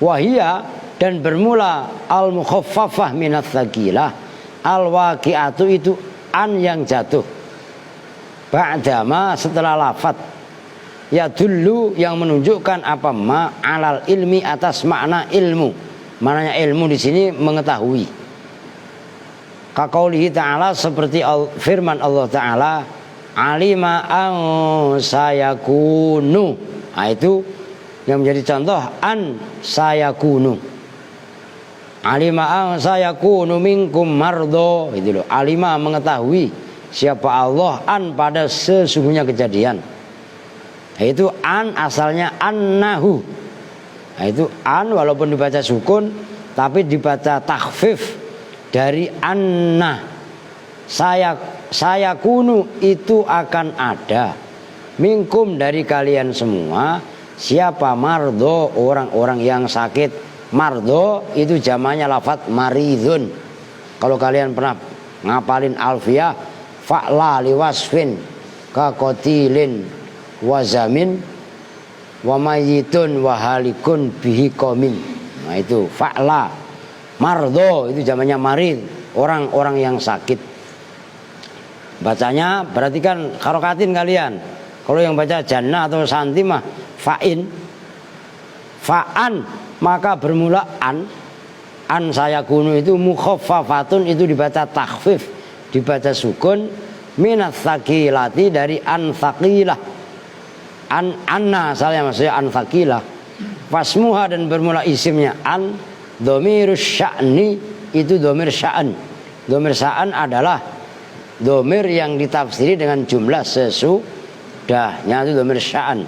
Wahia dan bermula al-mukhaffafah minat tsaqilah. Al-waqi'atu itu an yang jatuh. Ba'dama setelah lafad. Ya dulu yang menunjukkan apa ma alal ilmi atas makna ilmu. Maknanya ilmu di sini mengetahui. Kaqaulihi ta'ala seperti firman Allah Ta'ala alima an sayakunu. Nah itu yang menjadi contoh an sayakunu. Alima an sayakunu minkum mardo, itu loh. Alima mengetahui siapa Allah an pada sesungguhnya kejadian. Itu an asalnya annahu. Nah, itu an walaupun dibaca sukun tapi dibaca takhfif dari anna. Sayakunu itu akan ada minkum dari kalian semua siapa mardo orang-orang yang sakit. Mardo itu jamannya lafadz maridun. Kalau kalian pernah ngapalin alfiyah fa'la liwasfin ka qatilin wazamin wa mayyitun wa halikun bihi qamin. Nah itu fa'la. Mardo itu jamannya marid, orang-orang yang sakit. Bacanya berarti kan harokatin kalian. Kalau yang baca jannah atau santi mah fa'in, fa'an, maka bermula an sayakunu itu mukhaffafatun itu dibaca takhfif, dibaca sukun minat tsaqilati dari an tsaqilah. Anna asalnya maksudnya an tsaqilah. Fasmuha dan bermula isimnya an dhamirus sya'ni itu dhamir sya'an. Dhamir sya'an adalah dhamir yang ditafsiri dengan jumlah sesudahnya, itu dhamir sya'an.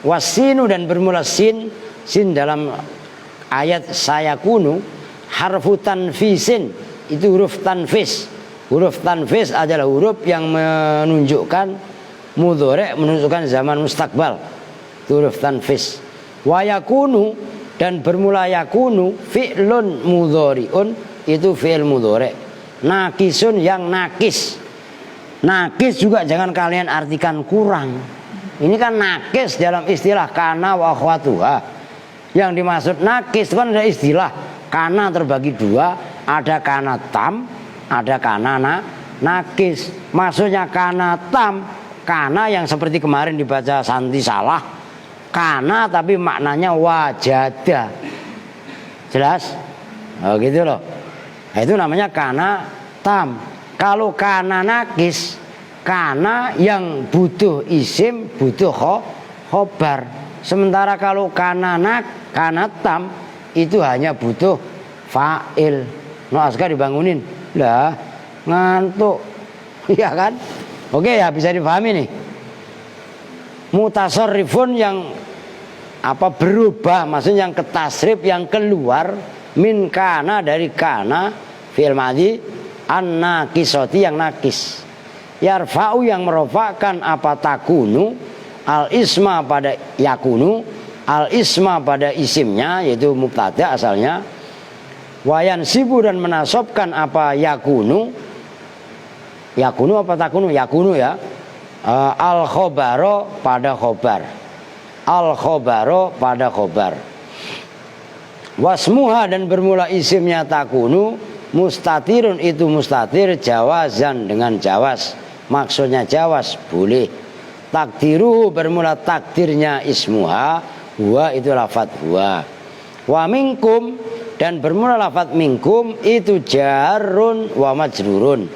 Wasinu dan bermula sin dalam ayat sayakunu harfu tanfisin itu huruf tanfis. Huruf tanfis adalah huruf yang menunjukkan mudhari', menunjukkan zaman mustakbal. Itu huruf tanfis. Wa yakunu dan bermula yakunu fi'lun mudhari'un itu fi'il mudhari'. Nakisun yang nakis. Nakis juga jangan kalian artikan kurang. Ini kan nakis dalam istilah kana wa akhwatuha. Yang dimaksud nakis itu kan ada istilah kana terbagi dua, ada kana tam, ada kana nakis. Maksudnya kana tam, kana yang seperti kemarin dibaca Santi salah, kana tapi maknanya wajada. Jelas? Oh gitu loh. Nah, itu namanya kana tam. Kalau kana nakis, kana yang butuh isim, butuh khobar. Sementara kalau kana tam itu hanya butuh fa'il. No askar dibangunin. Lah, ngantuk. Iya kan? Oke ya, bisa dipahami nih. Mutasarrifun yang berubah, maksudnya yang ketasrif, yang keluar min kana dari kana fi'il madhi an-nakisati yang nakis. Yarfa'u yang merofakkan takunu al-isma pada yakunu, al-isma pada isimnya yaitu mubtada asalnya. Wayan sibu dan menasobkan yakunu. Yakunu takunu? Yakunu ya. Al-khobaro pada khobar. Al-khobaro pada khobar. Wasmuha dan bermula isimnya takunu mustatirun itu mustatir jawazan dengan jawaz. Maksudnya jawaz boleh. Takdiru bermula takdirnya ismuha, huwa itu lafadz huwa. Wa minkum dan bermula lafadz minkum itu jarun wa majrurun.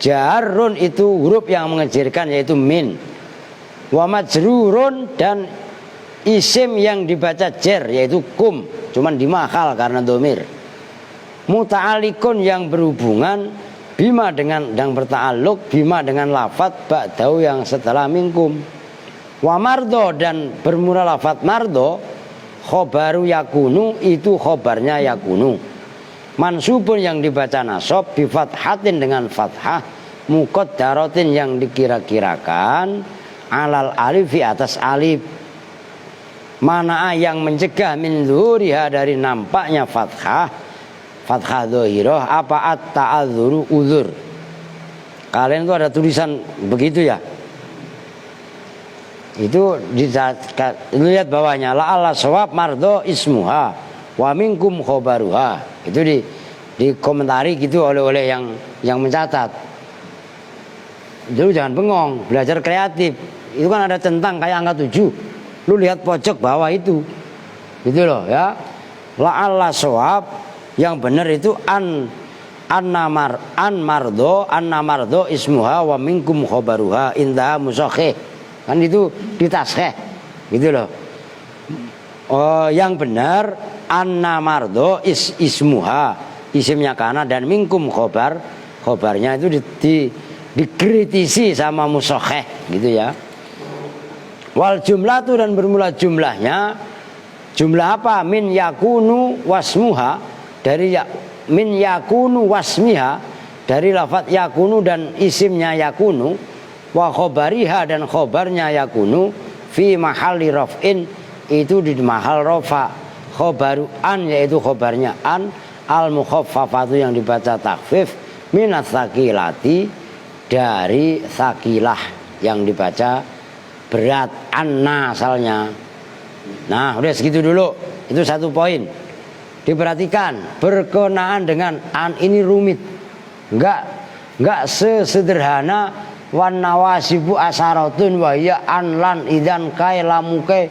Jarun itu huruf yang mengejirkan yaitu min. Wa majrurun dan isim yang dibaca jer yaitu kum, cuman dimakal karena domir. Muta'alikun yang berhubungan bima dengan yang berta'aluk bima dengan lafat ba'dau yang setelah minkum. Wa mardo dan bermula lafat mardo khobaru yakunu itu khobarnya yakunu. Mansubun yang dibaca nasab bi fathatin dengan fathah muqaddaratin yang dikira-kirakan alal alifi atas alif. Mana yang mencegah min zuhuriha dari nampaknya fathah dhahirah apa at-ta'adzuru uzur. Kalian itu ada tulisan begitu ya. Itu lihat bawahnya la ala sawab mardo ismuha wa minkum khobaruha. Itu dikomentari gitu oleh yang mencatat. Jadi jangan bengong, belajar kreatif. Itu kan ada centang kayak angka 7. Lu lihat pojok bawah itu. Gitu loh ya. La'alla shawab yang benar itu an mardo ismuha wa minkum khobaruha indah musakhih. Kan itu ditasheh. Gitu loh. Oh, yang benar anna mardo ismuha isimnya kana dan minkum khobarnya itu dikritisi sama musakhih gitu ya. Wal jumlah itu dan bermula jumlahnya. Jumlah apa? Min yakunu wasmuha dari min yakunu wasmiha dari lafaz yakunu dan isimnya yakunu. Wa khobariha dan khobarnya yakunu fi mahalli raf'in itu di mahal rafa. Khobaru an yaitu khobarnya an al mukhaffafatu yang dibaca takhfif minat tsaqilati dari tsaqilah yang dibaca berat anna asalnya. Nah udah segitu dulu. Itu satu poin. Diperhatikan berkenaan dengan an ini rumit. Enggak sesederhana wan nawasibu asaratun wa ya an lan idan kai lamuke.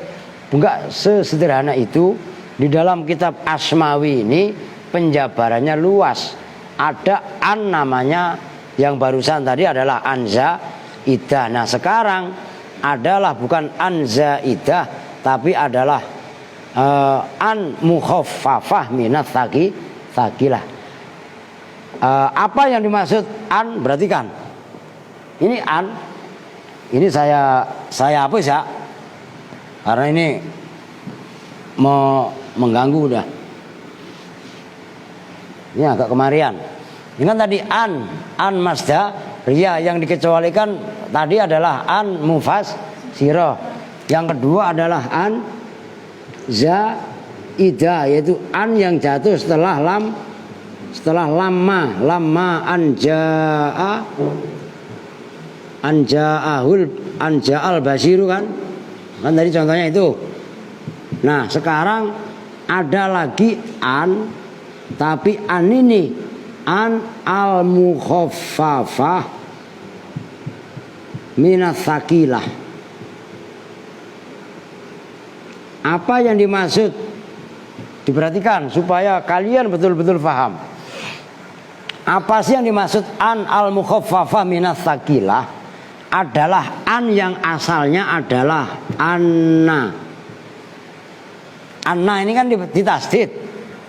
Enggak sesederhana itu. Di dalam kitab Asmawi ini penjabarannya luas. Ada an namanya yang barusan tadi adalah anza idah. Nah sekarang adalah bukan an zaidah tapi adalah an mukhaffafah minat tsaqilah. Apa yang dimaksud an? Perhatikan. Ini an. Ini saya hapus ya. Karena ini mengganggu udah. Ini agak kemarian. Ini kan tadi an masda ria yang dikecualikan tadi adalah an mufas siro. Yang kedua adalah an zaidah yaitu an yang jatuh setelah lamma anja'al basiru kan tadi contohnya itu. Nah sekarang ada lagi an tapi an ini an al mukhaffafah minat tsaqilah. Apa yang dimaksud? Diperhatikan supaya kalian betul-betul paham. Apa sih yang dimaksud an al mukhaffafah minat tsaqilah? Adalah an yang asalnya adalah anna. Anna ini kan ditasdid.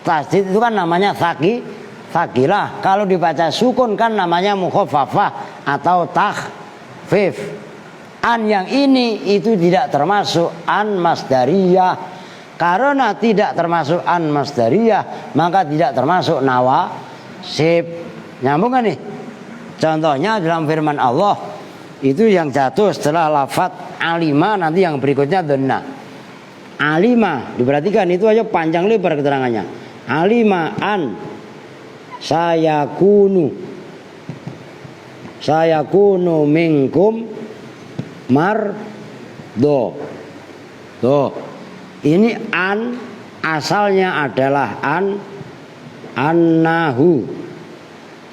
Tasdid itu kan namanya tsaqilah. Kalau dibaca sukun kan namanya mukhaffafah atau takhfif. An yang ini itu tidak termasuk an masdariyah. Karena tidak termasuk an masdariyah maka tidak termasuk nawasib. Nyambung kan nih? Contohnya dalam firman Allah itu yang jatuh setelah lafaz alima nanti yang berikutnya dhanna. Alima diperhatikan itu aja panjang lebar keterangannya. Alima an sayakunu minkum mardo. Tuh. Ini an asalnya adalah annahu.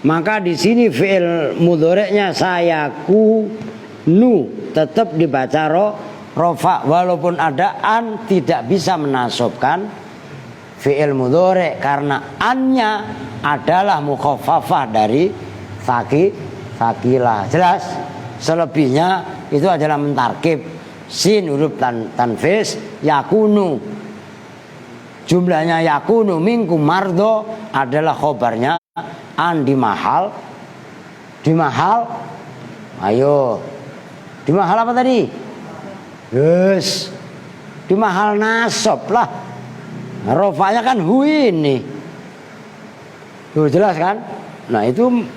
Maka di sini fi'il mudhari'nya sayakunu tetap dibaca rofa walaupun ada an tidak bisa menasobkan fi'il mudhari' karena annya adalah mukhaffafah dari sakilah. Jelas? Selebihnya itu adalah mentarkib. Sin huruf tanfis, yakunu. Jumlahnya yakunu minkum mardo adalah khobarnya an di mahal. Di mahal. Ayo. Di mahal apa tadi? Yes. Di mahal nasab lah. Rofanya kan hu ini. Tuh jelas kan? Nah itu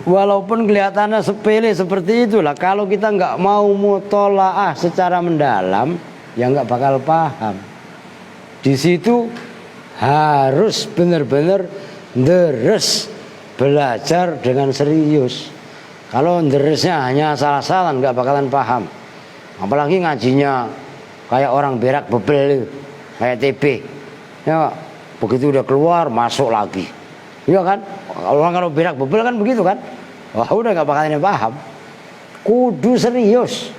walaupun kelihatannya sepele seperti itulah, kalau kita nggak mau mutolaah secara mendalam, ya nggak bakal paham. Di situ harus benar-benar deres, belajar dengan serius. Kalau deresnya hanya salah-salah, nggak bakalan paham. Apalagi ngajinya kayak orang berak bebel, kayak TB. Ya, begitu udah keluar masuk lagi. Iya kan? Orang kalau berak bebel kan begitu kan? Wah udah gak bakalan paham. Kudu serius.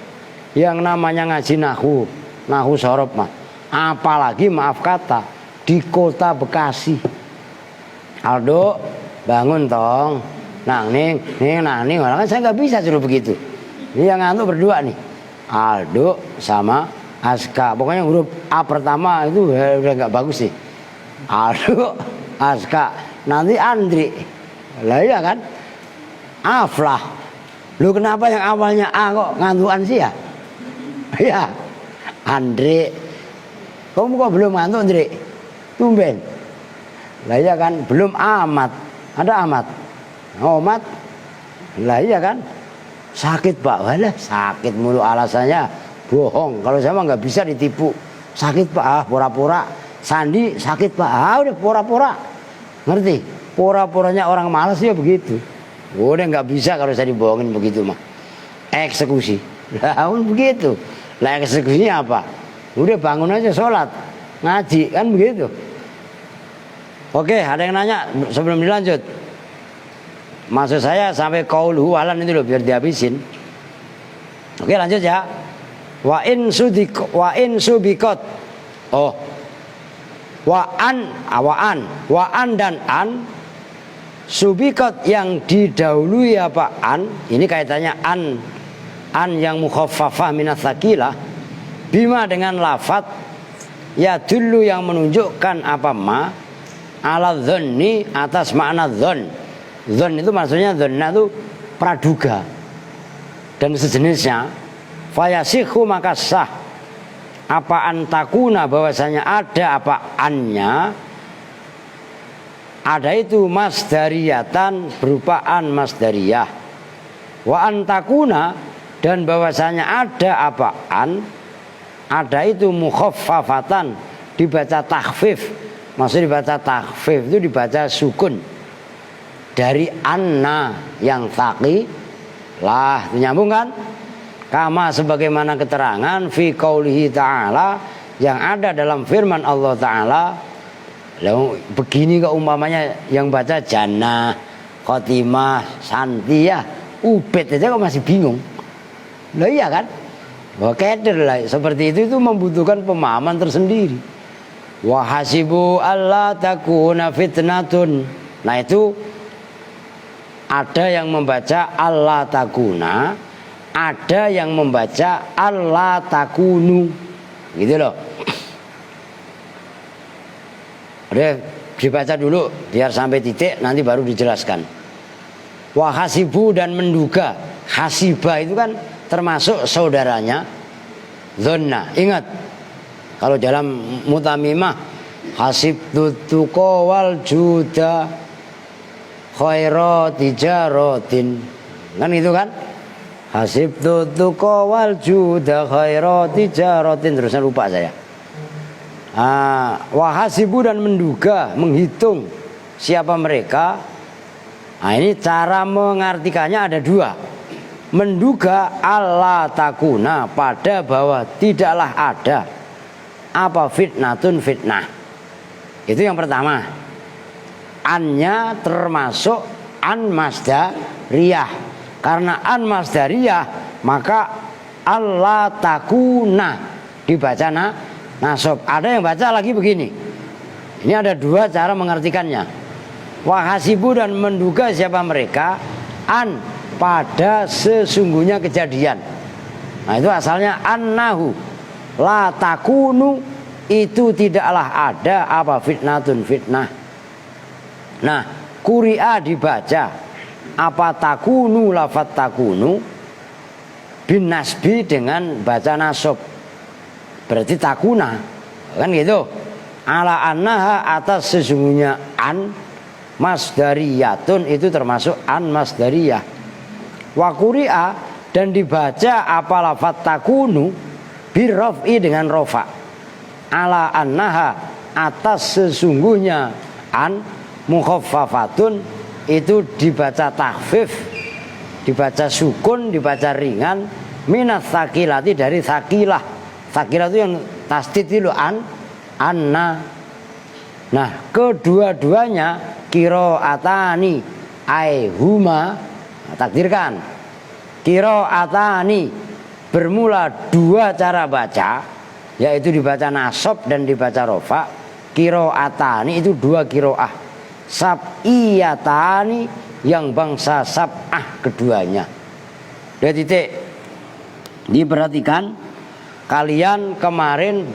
Yang namanya ngaji nahu sorob mah. Apalagi maaf kata di kota Bekasi. Aldo bangun tong. Nang ning, orang kan saya nggak bisa suruh begitu. Ini yang ngantuk berdua nih. Aldo sama Aska. Pokoknya huruf A pertama itu udah nggak bagus sih. Aldo, Aska. Nanti Andri. Lah iya kan? Aflah. Lu kenapa yang awalnya A kok ngantukan sih ya? Iya. Andri. Kamu kok belum ngantuk, Andri? Tumben. Lah iya kan? Belum Amat. Ada Amat. Omat. Lah iya kan? Sakit Pak. Walah, sakit mulu alasannya. Bohong. Kalau saya mah nggak bisa ditipu. Sakit Pak. Ah, pura-pura. Sandi sakit Pak. Ah, udah pura-pura. Ngerti? Pura-puranya orang malas ya begitu. Udah nggak bisa kalau saya dibohongin begitu mah. Eksekusi. Lah begitu. Lah eksekusinya apa? Udah bangun aja sholat, ngaji kan begitu. Oke, ada yang nanya sebelum dilanjut. Maksud saya sampai qauluhu alan itu loh biar dihabisin. Oke, lanjut ya. Wa in subikot. Oh. Wa an dan an subikot yang didahului apa an, ini kaitannya an yang mukhaffafah minats tsaqilah bima dengan lafat ya dulu yang menunjukkan apa ma ala dzanni atas makna dzan. Dzan itu maksudnya dzanna itu praduga dan sejenisnya. Fayasihu maka sah apa antakuna bahwasanya ada apa annya, ada itu masdariyatan berupa an masdariyah. Wa antakuna dan bahwasanya ada apa an, ada itu mukhaffafatan dibaca takhfif. Maksud dibaca takhfif itu dibaca sukun dari anna yang taqi lah, nyambung kan? Kama sebagaimana keterangan fi qaulihi ta'ala yang ada dalam firman Allah Ta'ala. Lalu begini kok umpamanya yang baca jannah, khotimah, santi ya, ubed aja kok masih bingung. Lah iya kan? Wah keder lah, seperti itu membutuhkan pemahaman tersendiri. Wa hasibu alla takuna fitnatun. Nah itu ada yang membaca alla takuna, ada yang membaca alla takunu, gitu loh. Udah dibaca dulu biar sampai titik, nanti baru dijelaskan. Wahasibu dan menduga. Hasiba itu kan termasuk saudaranya dzanna. Ingat kalau dalam mutamimah hasibtu tuqa wal juda khaira tijaratin, kan itu kan. Hasibtu tuqa wal juda khaira tijaratin, terusnya lupa saya. Wahasibu dan menduga, menghitung siapa mereka. Nah ini cara mengartikannya ada dua. Menduga alla takuna, pada bahwa tidaklah ada apa fitnatun fitnah. Itu yang pertama. Annya termasuk an masdariyah. Karena an masdariyah maka alla takuna dibaca nasab. Ada yang baca lagi begini. Ini ada dua cara mengartikannya. Wahasibu dan menduga siapa mereka an pada sesungguhnya kejadian. Nah itu asalnya annahu la takunu, itu tidaklah ada apa fitnatun fitnah. Nah kuri'a dibaca apa takunu, lafat takunu bin nasbi dengan baca nasab, berarti takuna kan gitu. Ala annaha, atas sesungguhnya an masdariyatun, itu termasuk an masdariyah. Wa quri'a, dan dibaca apa lafat takunu birraf'i dengan rofa. Ala annaha, atas sesungguhnya an mukhaffafatun, itu dibaca takhfif, dibaca sukun, dibaca ringan, minat sakilati, dari sakilah. Sakilah itu yang tasdid itu anna. Nah kedua-duanya qiraatani aihuma, takdirkan qiraatani bermula dua cara baca, yaitu dibaca nasab dan dibaca rofa. Qiraatani itu dua qiraah, sab'iyatani yang bangsa sab'ah keduanya. Dua titik. Diperhatikan, kalian kemarin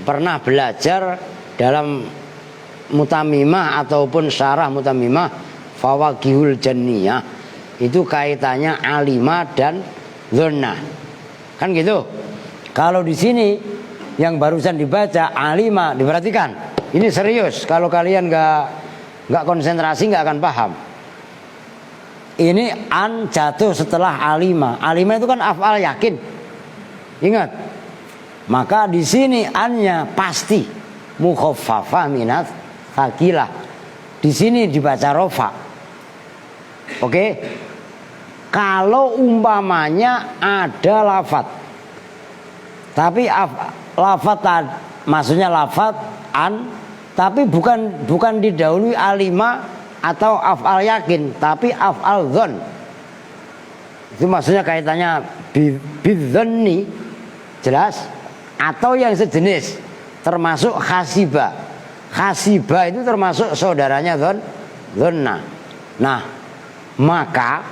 pernah belajar dalam mutamimah ataupun syarah mutamimah fawaqihul janniyah, itu kaitannya alima dan dzanna, kan gitu. Kalau di sini yang barusan dibaca alima, diperhatikan, ini serius. Kalau kalian nggak konsentrasi nggak akan paham. Ini an jatuh setelah alima. Alima itu kan af'al yakin, ingat. Maka di sini annya pasti mukhaffafah minat thaqilah. Di sini dibaca rofa. Oke? Kalau umpamanya ada lafat, tapi lafat maksudnya lafat an, tapi bukan didahului alima atau af'al yakin, tapi af'al dzan. Itu maksudnya kaitannya bidzanni, jelas. Atau yang sejenis, termasuk khasiba. Khasiba itu termasuk saudaranya dzanna. Nah maka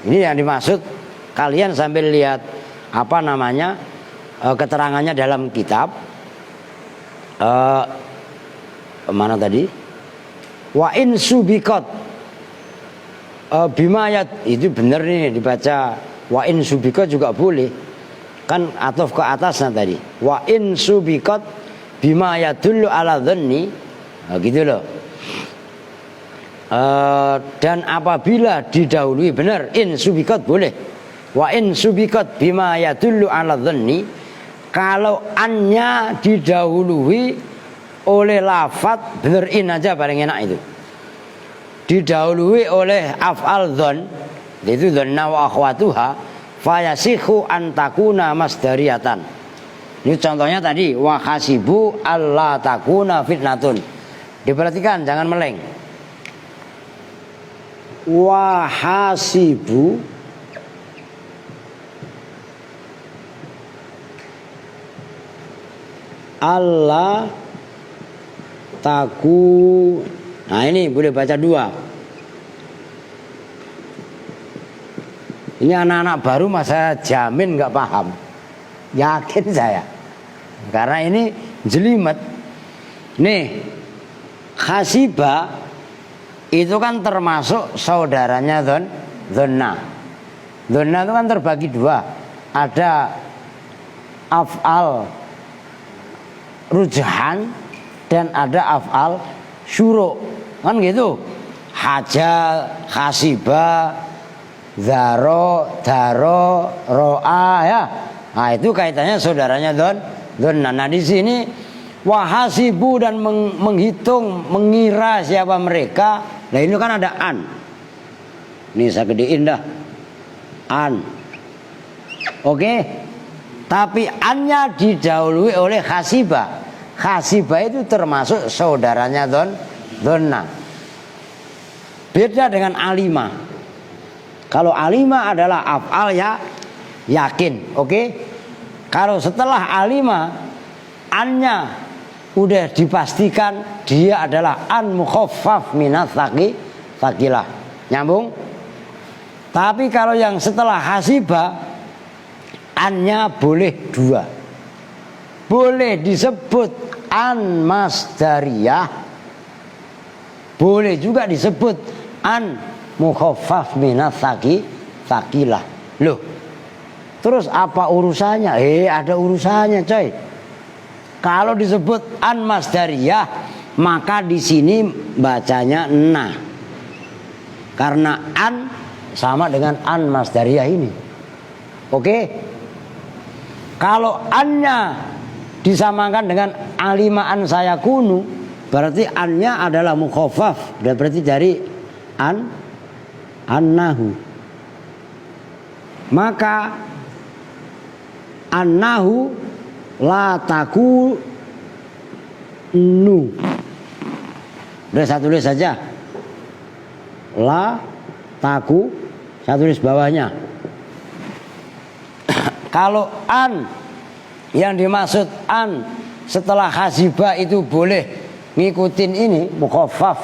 ini yang dimaksud, kalian sambil lihat apa namanya keterangannya dalam kitab mana tadi, wa in subikot bimayat, itu benar nih dibaca wa in subikot juga boleh. Kan ataf ke atasnya tadi, wa in subiqat bima yadullu ala dhanni, nah, gitu loh. Dan apabila didahului, benar in subiqat boleh, wa in subiqat bima yadullu ala dhanni, kalau annya didahului oleh lafat, benar in aja paling enak itu, didahului oleh af'al dhan, itu dhanna wa akhwatuha, fayasihu antakuna masdariyatan. Ini contohnya tadi, wa hasibu alla takuna fitnatun. Diperhatikan, jangan meleng. Wa hasibu alla taku. Nah ini boleh baca dua. Ini anak-anak baru masa jamin nggak paham, yakin saya, karena ini jelimet. Nih khasiba itu kan termasuk saudaranya dzanna. Dzanna itu kan terbagi dua, ada af'al rujhan dan ada af'al syuru', kan gitu. Haja, khasiba, zaro, daro, ro'a, ya. Nah itu kaitannya saudaranya dzanna. Nah di sini wahasibu, dan menghitung, mengira siapa mereka. Nah ini kan ada an. Ini saya gedein dah. An. Oke. Tapi annya didahului oleh khasiba. Khasiba itu termasuk saudaranya dzanna. Beda dengan alima. Kalau alima adalah af'al ya yakin, oke? Kalau setelah alima, annya udah dipastikan dia adalah an mukhaffaf minat thaqilah. Nyambung? Tapi kalau yang setelah hasiba, annya boleh dua. Boleh disebut an masdariyah, boleh juga disebut an mukhaffaf minats tsaqilah. Loh, terus apa urusannya? Ada urusannya, coy. Kalau disebut an masdariyah, maka di sini bacanya na. Karena an sama dengan an masdariyah ini. Oke? Kalau annya disamakan dengan alima an sayakunu, berarti annya adalah mukhaffaf, dan berarti dari annahu. Maka annahu la takunu. Udah saya tulis saja. La taku, saya tulis bawahnya. Kalau an yang dimaksud an setelah hasiba itu boleh ngikutin ini mukhaffaf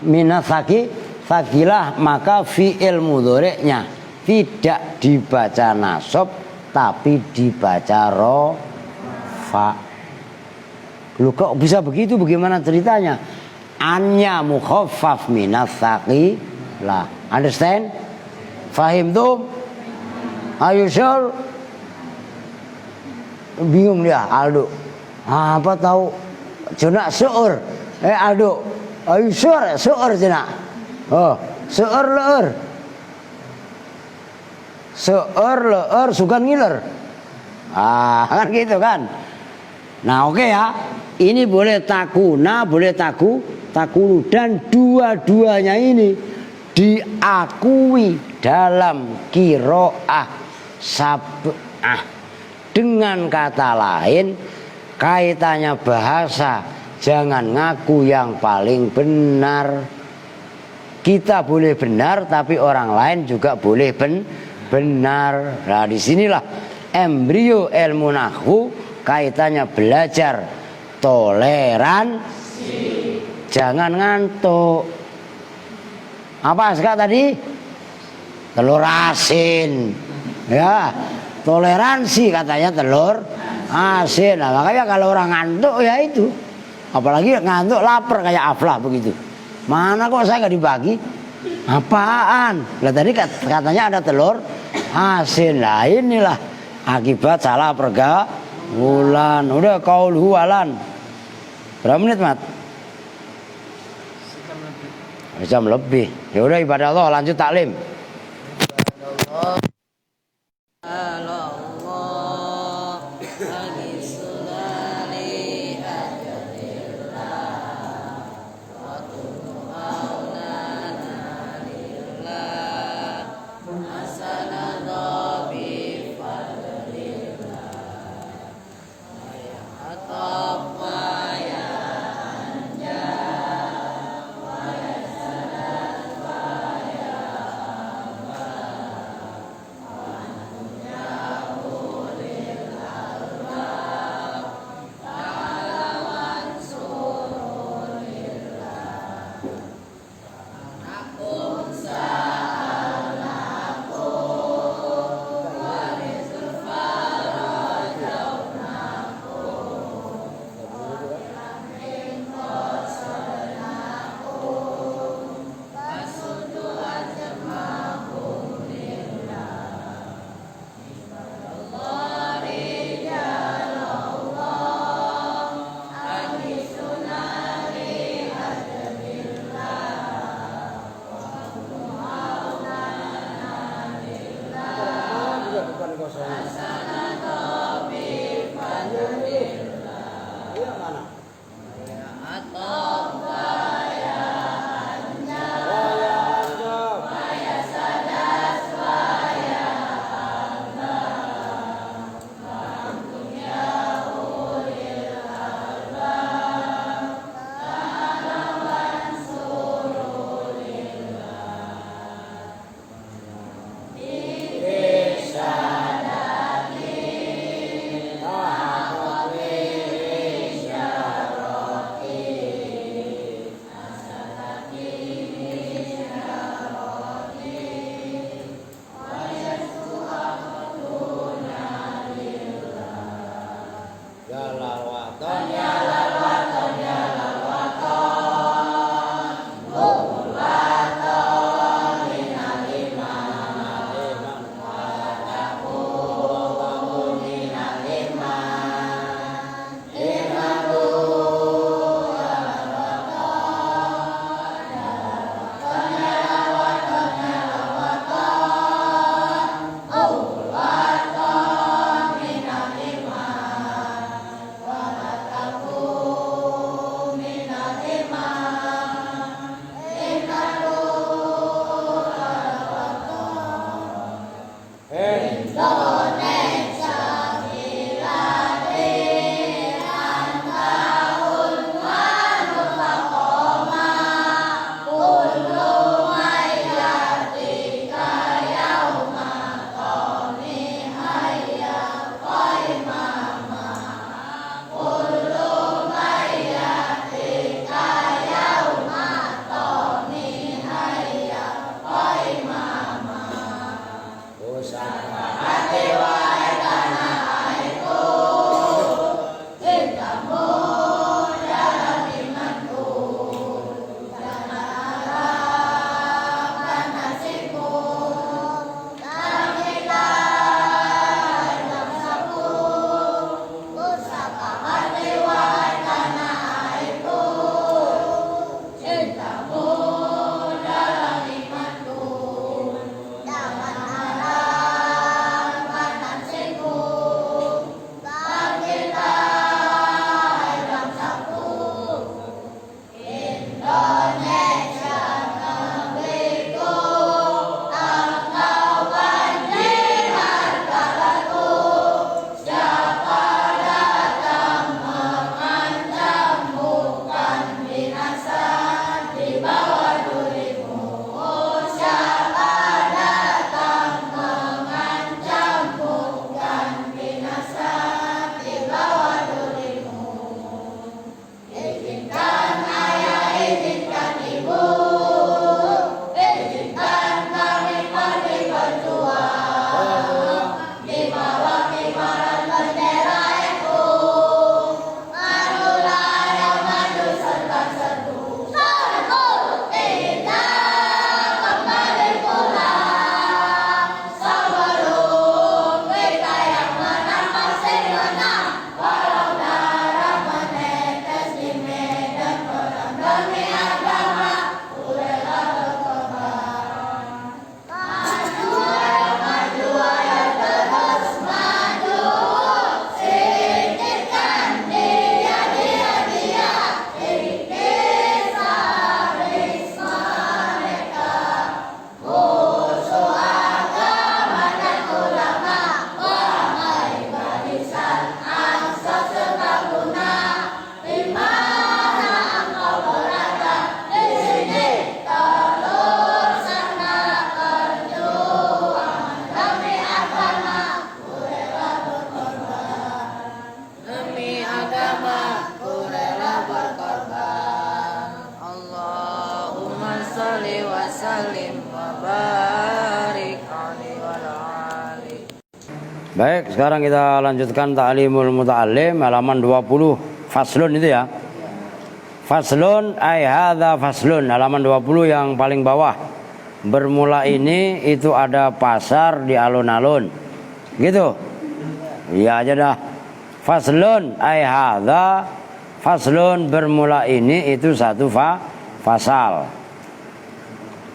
minats tsaqilah, maka fi'il mudhari'nya tidak dibaca nasab tapi dibaca rafa. Lu kok bisa begitu? Bagaimana ceritanya? Annya mukhaffaf minats tsaqilah. Understand? Fahim tuh? Are you sure? Bingung dia Aldo. Apa tahu Jona seur. Aldo, are you sure? Seur Jona. Oh, seur leur. Seur leur sukan ngiler. Kan gitu kan. Nah, oke ya. Ini boleh takuna, boleh takunu, dan dua-duanya ini diakui dalam qiraah sab'ah. Dengan kata lain, kaitannya bahasa, jangan ngaku yang paling benar. Kita boleh benar, tapi orang lain juga boleh benar. Nah, disinilah embrio ilmu nahwu, kaitannya belajar toleransi. Jangan ngantuk. Apa sekarang tadi? Telur asin. Ya, toleransi katanya telur asin. Nah, makanya kalau orang ngantuk ya itu. Apalagi ngantuk lapar kayak Aflah begitu. Mana kok saya nggak dibagi? Apaan? Lah tadi katanya ada telur asin. Lah inilah akibat salah pergaulan. Udah qauluhu alan. Berapa menit, Mat? Jam lebih. Ya udah ibadah Allah, lanjut taklim. salli wa sallim wa barik alaihi wa ali. Baik, sekarang kita lanjutkan ta'limul muta'allim halaman 20 faslun itu ya. Faslun ay hadza faslun, halaman 20 yang paling bawah. Bermula ini itu ada pasar di alun-alun. Gitu. Iya aja dah. Faslun ay hadza faslun, bermula ini itu satu fasal.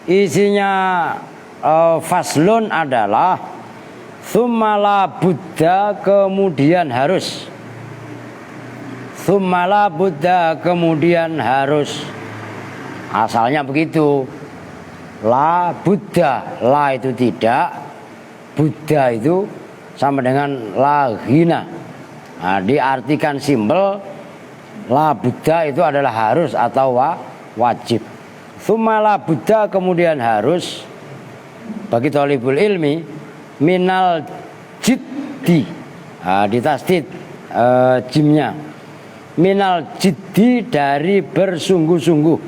Isinya faslun adalah tsumma buddha, kemudian harus. Tsumma buddha, kemudian harus. Asalnya begitu. La buddha, la itu tidak, buddha itu sama dengan la hina. Nah, diartikan simbol la buddha itu adalah harus atau wajib. Tsumma la buddha, kemudian harus bagi thalibul ilmi minal jiddi. Nah, ditasdid jimnya. Minal jiddi, dari bersungguh-sungguh.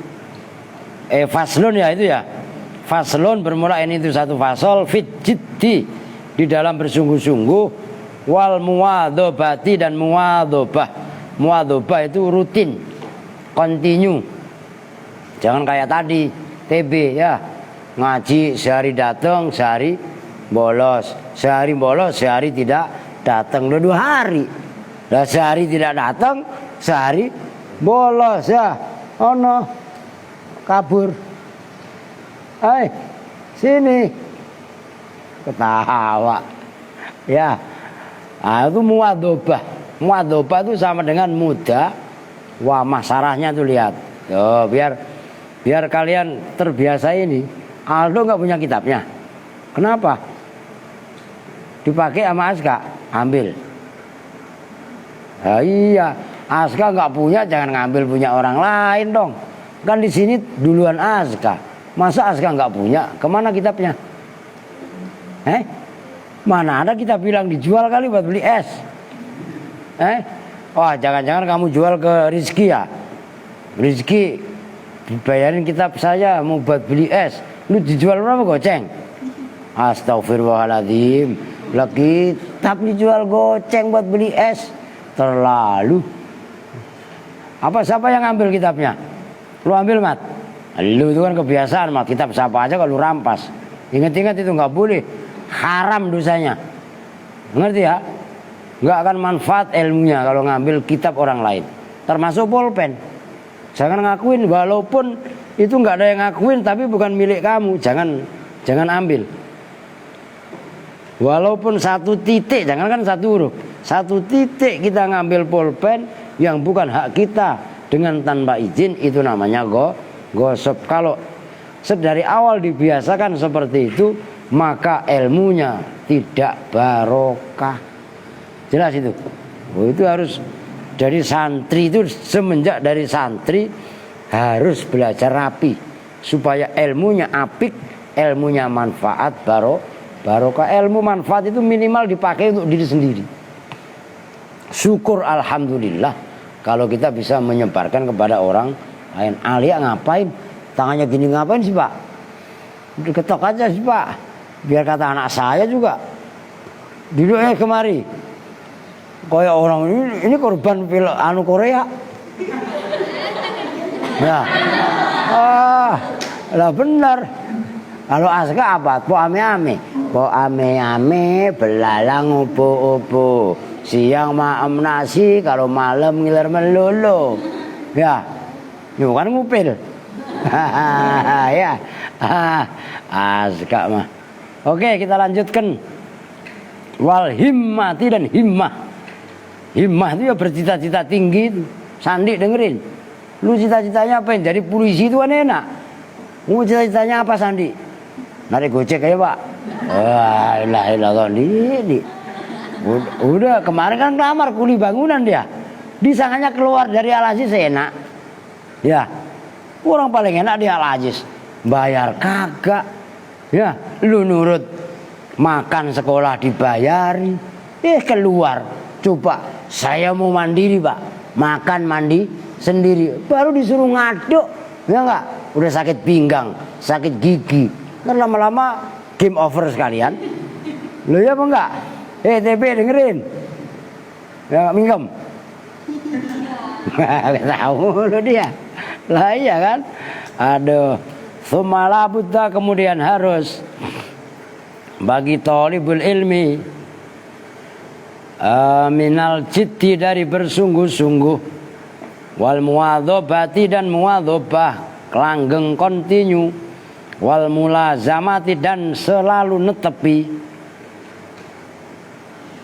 Faslun ya itu ya. Faslun bermula ini itu satu fasal, fit jiddi, di dalam bersungguh-sungguh, wal muwadhabati, dan muwadhabah. Muwadhabah itu rutin, continue. Jangan kayak tadi TB ya, ngaji sehari datang, sehari bolos, sehari bolos, sehari tidak datang, 2 hari. Lah sehari tidak datang, sehari bolos ya. Ono kabur. Sini ketawa ya. Nah, itu muwadhabah. Muwadhabah itu sama dengan muda. Wah, masarahnya tuh lihat. Tuh, biar kalian terbiasa ini. Aldo nggak punya kitabnya. Kenapa? Dipakai sama Aska, ambil. Nah, iya, Aska nggak punya, jangan ngambil punya orang lain dong. Kan di sini duluan Aska. Masa Aska nggak punya? Kemana kitabnya? Mana ada kitab bilang dijual kali buat beli es? Wah, jangan-jangan kamu jual ke Rizky ya? Rizky dibayarin kitab saya mau buat beli es. Lu dijual berapa goceng? Astagfirullahaladzim. Lah kitab dijual goceng buat beli es. Terlalu. Siapa yang ngambil kitabnya? Lu ambil, Mat? Lu itu kan kebiasaan, Mat. Kitab siapa aja kalau rampas. Ingat-ingat itu nggak boleh. Haram dosanya. Ngerti ya? Nggak akan manfaat ilmunya kalau ngambil kitab orang lain. Termasuk pulpen. Jangan ngakuin, walaupun itu nggak ada yang ngakuin, tapi bukan milik kamu. Jangan ambil. Walaupun 1 titik, jangan kan 1 huruf. 1 titik kita ngambil pulpen yang bukan hak kita dengan tanpa izin, itu namanya gosip. Kalau dari awal dibiasakan seperti itu, maka ilmunya tidak barokah. Jelas itu. Itu harus dari santri itu, semenjak dari santri harus belajar rapi supaya ilmunya apik, ilmunya manfaat, barokah. Ilmu manfaat itu minimal dipakai untuk diri sendiri. Syukur alhamdulillah kalau kita bisa menyebarkan kepada orang lain. Alia ngapain? Tangannya gini ngapain sih, Pak? Diketok aja sih, Pak. Biar kata anak saya juga. Duduknya kemari. Kayak orang ini korban film Korea. Ya. Lah benar. Kalau Aska apa? Po ame-ame, belalang upo-upo. Siang maem nasi, kalau malam ngiler melulu. Ya. Ini bukan ngupil. Ya. Aska mah. Oke, kita lanjutkan. Wal himmati, dan himmah. Himmah itu ya bercita-cita tinggi. Sandi dengerin. Lu cita-citanya apa? Jadi polisi itu kan enak. Mau cita-citanya apa, Sandi? Narik gojek aja, Pak. Wah, ilah ini. Udah kemarin kan ngelamar kuli bangunan dia. Disangkanya keluar dari Al-Aziz enak. Ya. Orang paling enak di Al-Aziz. Bayar kagak. Ya, lu nurut makan sekolah dibayari. Keluar. Coba saya mau mandiri, Pak. Makan mandi sendiri. Baru disuruh ngaduk. Ya enggak? udah sakit pinggang, sakit gigi, kan lama-lama game over sekalian. Lo ya apa enggak? TP dengerin. Ya mingkem. Nggak tahu lo dia. Lah iya kan? Aduh. Tsumma buddha, kemudian harus bagi thalibul ilmi minal jiddi, dari bersungguh-sungguh, wal muwadzabati, dan muwadzabah langgeng kontinu, wal mulazamati, dan selalu netepi.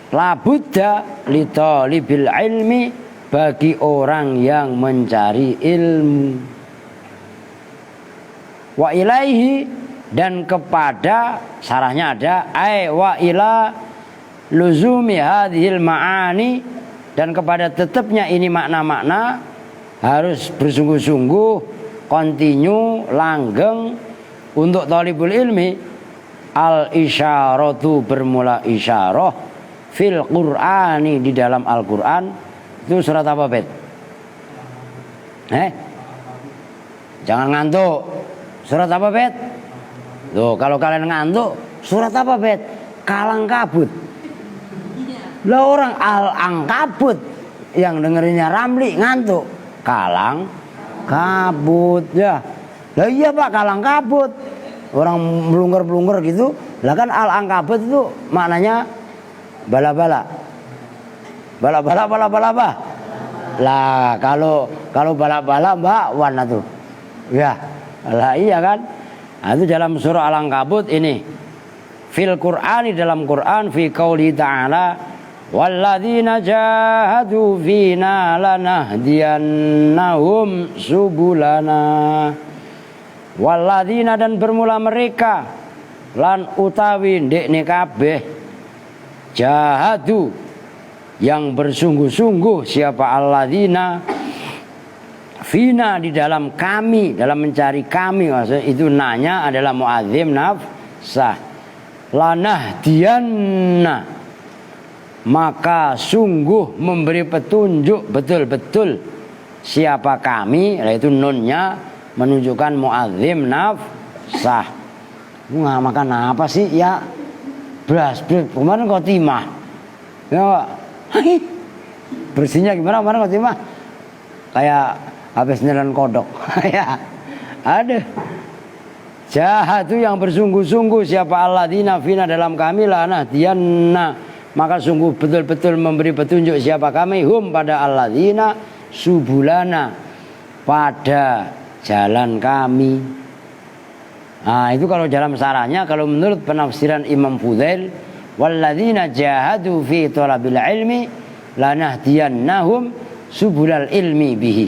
La buddha li talibil ilmi, bagi orang yang mencari ilmu. Wa ilaihi, dan kepada, sarahnya ada wa ila luzumi hadhil ma'ani, dan kepada tetapnya ini makna-makna, harus bersungguh-sungguh, kontinu, langgeng untuk thalibul ilmi. Al isyaratu, bermula isyarah, fil Qur'ani, di dalam Al-Qur'an. Itu surat apa, Bet? Jangan ngantuk. Surat apa, Bet? Tuh, kalau kalian ngantuk, surat apa, Bet? Kalang kabut. Lah orang Al-Ankabut yang dengerinnya Ramli ngantuk. Kalang kabut ya. Lah iya Pak, kalang kabut. Orang melungker-melungker gitu. Lah kan Al-Ankabut itu maknanya bala-bala. Bala-bala. Lah kalau bala-bala Mbak warna tuh. Ya. Lah iya kan? Nah, itu dalam surah Al-Ankabut ini. Fil Qur'ani, dalam Quran, fi qauli ta'ala, walladzina jahadu fina lanahdiyannahum subulana. Walladzina, dan bermula mereka, lan utawi ndekne kabeh, jahadu, yang bersungguh-sungguh, siapa alladzina, fina, di dalam kami, dalam mencari kami. Maksudnya itu nanya adalah muadzim nafsah. Lanahdiyanna, maka sungguh memberi petunjuk betul-betul siapa kami, yaitu nunnya menunjukkan muadzim nafsah. Nggak makan apa sih ya? Beras kemarin khotimah ya. Bersihnya gimana kemarin khotimah? Kayak habis nelan kodok. Ya, ada. Jahat itu yang bersungguh-sungguh, siapa alladzina fina, dalam kami, lanahdiyanna, maka sungguh betul-betul memberi petunjuk siapa kami, hum, pada alladzina, subulana, pada jalan kami. Nah itu kalau dalam sarahnya, kalau menurut penafsiran Imam Fudail, walladzina jahadu fi thalabil ilmi lanahdiyannahum subulal ilmi bihi.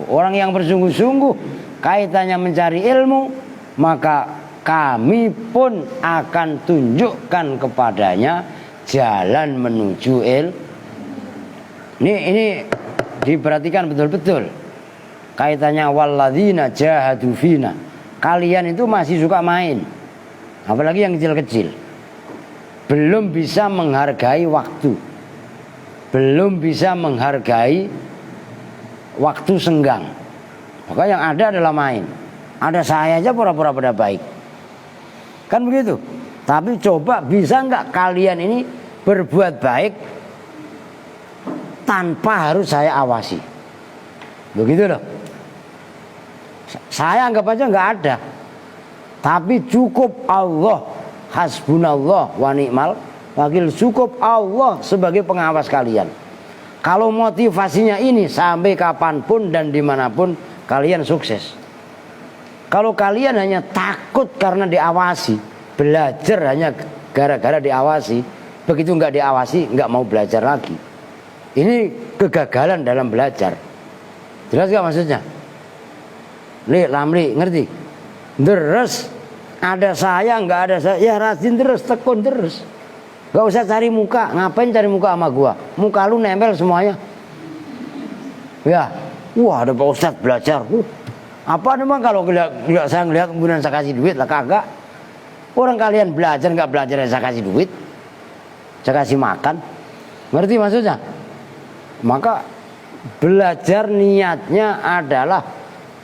Orang yang bersungguh-sungguh kaitannya mencari ilmu, maka kami pun akan tunjukkan kepadanya jalan menuju ilmu. Ini diperhatikan betul-betul. Kaitannya walladzina jahadu fina. Kalian itu masih suka main. Apalagi yang kecil-kecil. Belum bisa menghargai waktu. Belum bisa menghargai waktu senggang. Maka yang ada adalah main. Ada saya aja pura-pura pada baik. Kan begitu. Tapi coba bisa enggak kalian ini berbuat baik tanpa harus saya awasi. Begitu loh. Saya anggap aja enggak ada. Tapi cukup Allah, hasbunallah wa ni'mal wakil, cukup Allah sebagai pengawas kalian. Kalau motivasinya ini, sampai kapanpun dan dimanapun kalian sukses. Kalau kalian hanya takut karena diawasi, belajar hanya gara-gara diawasi, begitu nggak diawasi nggak mau belajar lagi. Ini kegagalan dalam belajar. Jelas nggak maksudnya? Lamli ngerti? Deres, ada saya nggak ada saya, ya rajin terus, tekun terus. Gak usah cari muka, ngapain cari muka sama gua? Muka lu nempel semuanya. Ya, wah ada Pak Ustadz belajar. Apa memang kalau saya ngelihat kemudian saya kasih duit lah, kagak. Orang kalian belajar nggak belajar saya kasih duit, saya kasih makan. Ngerti maksudnya? Maka belajar niatnya adalah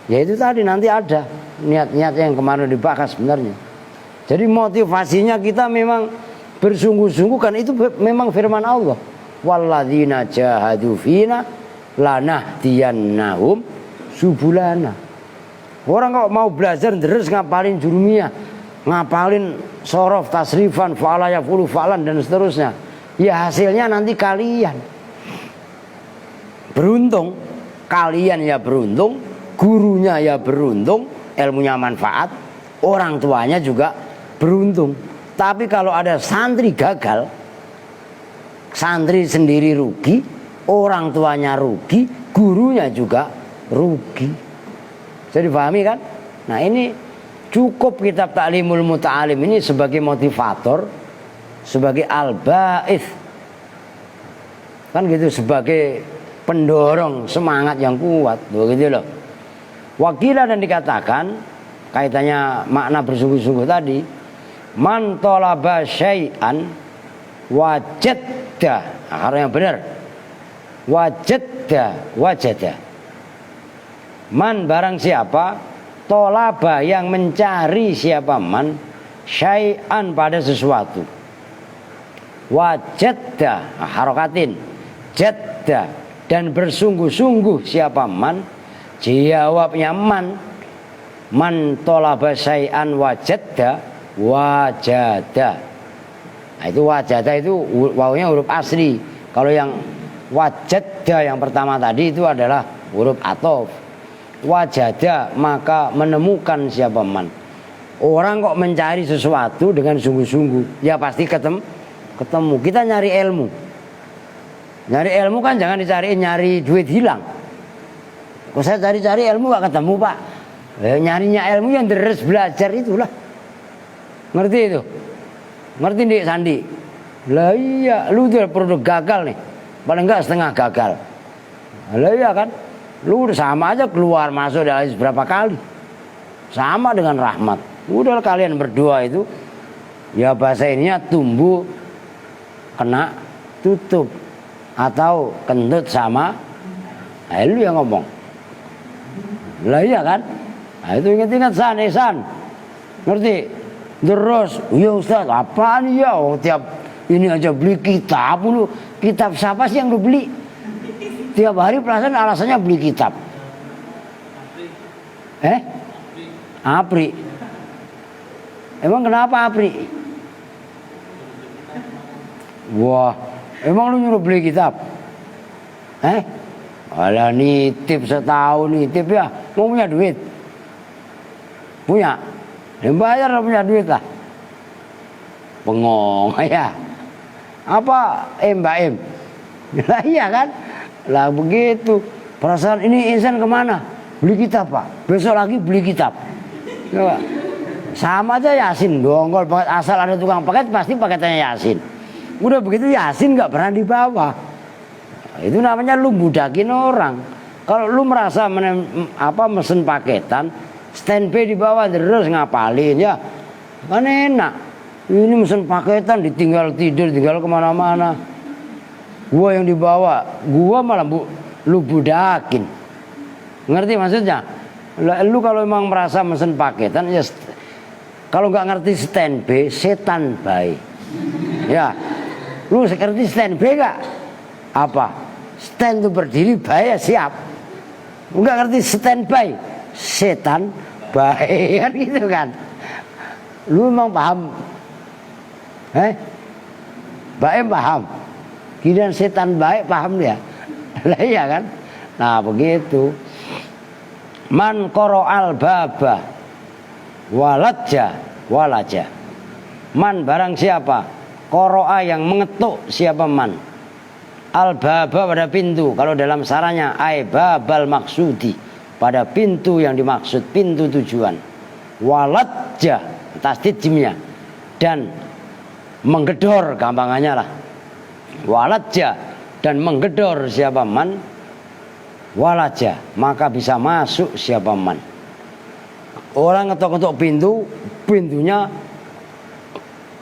Ya itu tadi nanti ada niat-niat yang kemarin dibahas sebenarnya. Jadi motivasinya kita memang bersungguh-sungguh kan itu memang firman Allah. Walladzina jahadu fina lanahdiyannahum subulana. Orang kalau mau belajar terus ngapalin jurumiyah, ngapalin sorof, tasrifan, fa'ala yafulu fa'lan dan seterusnya. Ya hasilnya nanti kalian beruntung, kalian ya beruntung, gurunya ya beruntung, ilmunya manfaat, orang tuanya juga beruntung. Tapi kalau ada santri gagal, santri sendiri rugi, orang tuanya rugi, gurunya juga rugi. Jadi pahami kan? Nah ini cukup kitab Ta'limul Muta'alim ini sebagai motivator, sebagai al-ba'ith, kan gitu, sebagai pendorong semangat yang kuat, begitu loh. Wakilah dan dikatakan kaitannya makna bersungguh-sungguh tadi, man talaba syai'an wajadda, harus yang benar, wajada. Man barang siapa, tolaba yang mencari siapa man, syai'an pada sesuatu, wajadda harokatin, jadda dan bersungguh-sungguh siapa man, jawabnya man tolaba syai'an wajadda wajada. Nah, itu wajada itu wawunya huruf asli. Kalau yang wajada yang pertama tadi itu adalah huruf athof. Wajada maka menemukan siapa man. Orang kok mencari sesuatu dengan sungguh-sungguh, ya pasti ketemu. Kita nyari ilmu. Nyari ilmu kan jangan nyari duit hilang. Kok saya cari-cari ilmu gak ketemu pak. Nyarinya ilmu yang terus belajar itulah. Ngerti itu? Ngerti nih Sandi? Lah iya, lu udah produk gagal nih. Paling enggak setengah gagal. Lah iya kan? Lu udah sama aja keluar masuk dari berapa kali. Sama dengan rahmat. Udah kalian berdua itu, ya bahasa ininya tumbuh kena tutup atau kentut sama. Nah, lu yang ngomong. Lah iya kan? Nah, itu ingat-ingat San. Ngerti? Terus, ya Ustaz, apaan ya? Oh, tiap ini aja beli kitab lu. Kitab siapa sih yang lu beli? Tiap hari perasaan alasannya beli kitab. Apri. Emang kenapa Apri? Wah, emang lu nyuruh beli kitab? Alah nitip setahun nitip ya. Mau punya duit? Punya? Yang bayar punya duit lah. Bengong ya. Apa Mbak M? Lah iya kan? Lah begitu. Perasaan ini insan kemana? Beli kitab pak. Besok lagi beli kitab. Ya, sama aja Yasin dongkol banget. Asal ada tukang paket pasti paketannya Yasin. Udah begitu Yasin nggak pernah dibawa. Itu namanya lu budakin orang. Kalau lu merasa mesen paketan, standby di bawah terus ngapalin ya, kan enak. Ini mesen paketan ditinggal tidur, tinggal kemana-mana. Gua yang dibawa, gua malah lu budakin. Ngerti maksudnya? Lu kalau emang merasa mesen paketan ya, kalau nggak ngerti standby, setan baik. Ya, lu ngerti standby nggak? Apa? Stand itu berdiri, bahaya siap. Enggak ngerti standby, setan baik kan gitu kan. Lu emang paham? Baik paham. Giliran setan baik paham dia. Lah iya kan? Nah begitu. Man qara'al baba walaja. Man barang siapa? Qara'a yang mengetuk siapa man? Al-baba pada pintu. Kalau dalam saranya ai babal maksudi, pada pintu yang dimaksud, pintu tujuan. Waladja tasdid jimnya, dan menggedor, gampangannya lah. Waladja dan menggedor siapa man, walaja maka bisa masuk siapa man. Orang ngetok-ngetok pintu, pintunya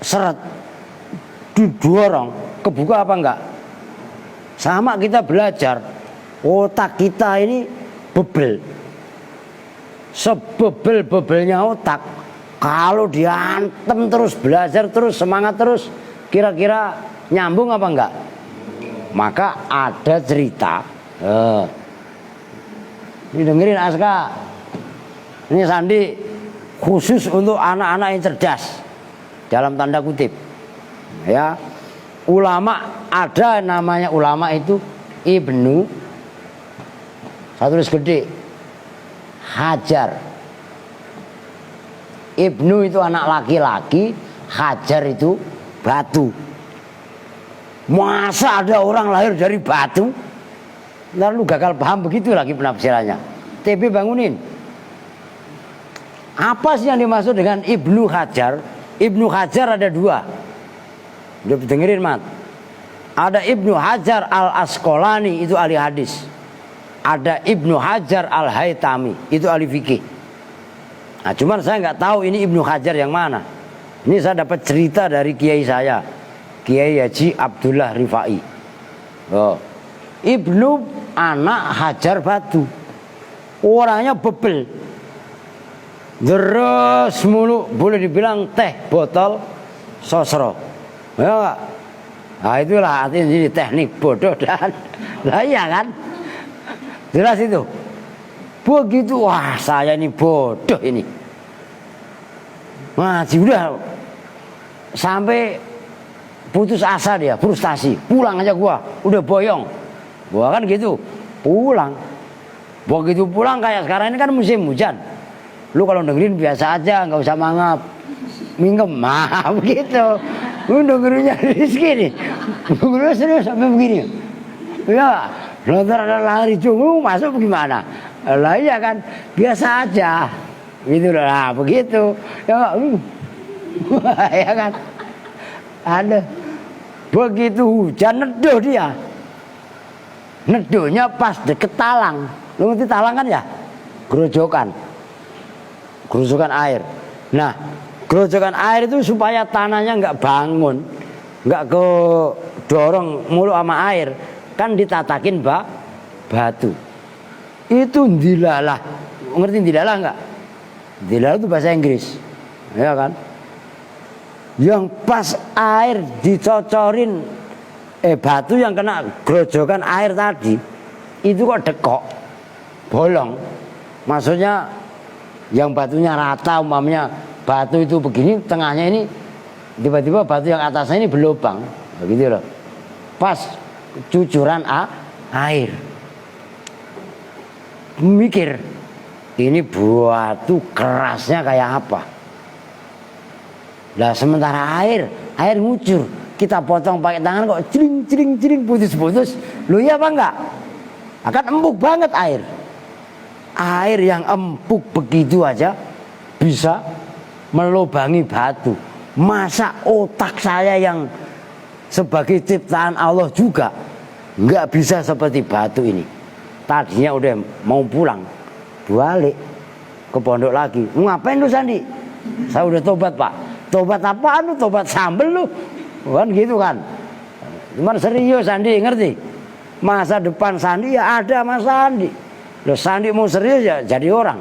seret didorong, kebuka apa enggak? Sama kita belajar, otak kita ini bebel. sebebel-bebelnya otak, kalau diantem terus, belajar terus, semangat terus, kira-kira nyambung apa enggak? Maka ada cerita. Ini dengerin Aska. Ini sandi khusus untuk anak-anak yang cerdas, dalam tanda kutip. Ya, ulama ada namanya ulama itu Ibnu, satu tulis gede, Hajar. Ibnu itu anak laki-laki, Hajar itu batu. Masa ada orang lahir dari batu? Lalu gagal paham begitu lagi penafsirannya. TB bangunin. Apa sih yang dimaksud dengan Ibnu Hajar? Ibnu Hajar ada dua. Udah dengerin mat. Ada Ibnu Hajar al-Asqalani, itu ahli hadis. Ada Ibnu Hajar al-Haytami, itu ahli fikih. Nah, cuman saya nggak tahu ini Ibnu Hajar yang mana. Ini saya dapat cerita dari kiai saya, Kiai Haji Abdullah Rifai. Oh. Ibnu anak Hajar batu. Orangnya bebel. Terus mulu, boleh dibilang teh botol sosro. Ya enggak? Nah itulah artinya jadi teknik bodoh dan lah iya kan? Jelas itu. Begitu, wah saya ini bodoh ini. Ngaji udah sampai putus asa dia, frustasi. Pulang aja gua, udah boyong. Gua kan gitu, pulang. Begitu pulang kayak sekarang ini kan musim hujan. Lu kalau dengerin biasa aja, nggak usah mangap, mingkem, maaf gitu. Lu dengerinnya Rizky nih, lu serius sampai begini. Ya, nonton ada lari cungu masuk gimana? Lah iya kan, biasa aja, gitu lah, begitu. Ya, ya kan, ada. Begitu hujan neduh dia, neduhnya pas deket talang. Lu ngerti talang kan ya? Gerojokan. Gerojokan air. Nah, gerojokan air itu supaya tanahnya nggak bangun, nggak ke dorong mulu sama air, kan ditatakin batu. Itu dilalah. Ngerti dilalah nggak? Dilalah itu bahasa Inggris, ya kan? Yang pas air dicocorin, batu yang kena gerojokan air tadi, itu kok dekok, bolong. Maksudnya yang batunya rata, umpamanya batu itu begini, tengahnya ini tiba-tiba batu yang atasnya ini berlubang, begitu loh. Pas cucuran air, mikir ini batu kerasnya kayak apa. Lah sementara air ngucur, kita potong pakai tangan kok jering putus-putus. Lo iya apa enggak? Akan empuk banget air. Air yang empuk begitu aja bisa melubangi batu. Masa otak saya yang sebagai ciptaan Allah juga nggak bisa seperti batu ini. Tadinya udah mau pulang, balik ke pondok lagi. Ngapain lu Sandi? Saya udah tobat pak. Tobat apaan lu? Tobat sambel lu? Kan gitu kan. Cuman serius Sandi, ngerti? Masa depan Sandi ya ada Mas Sandi. Loh Sandi mau serius ya jadi orang.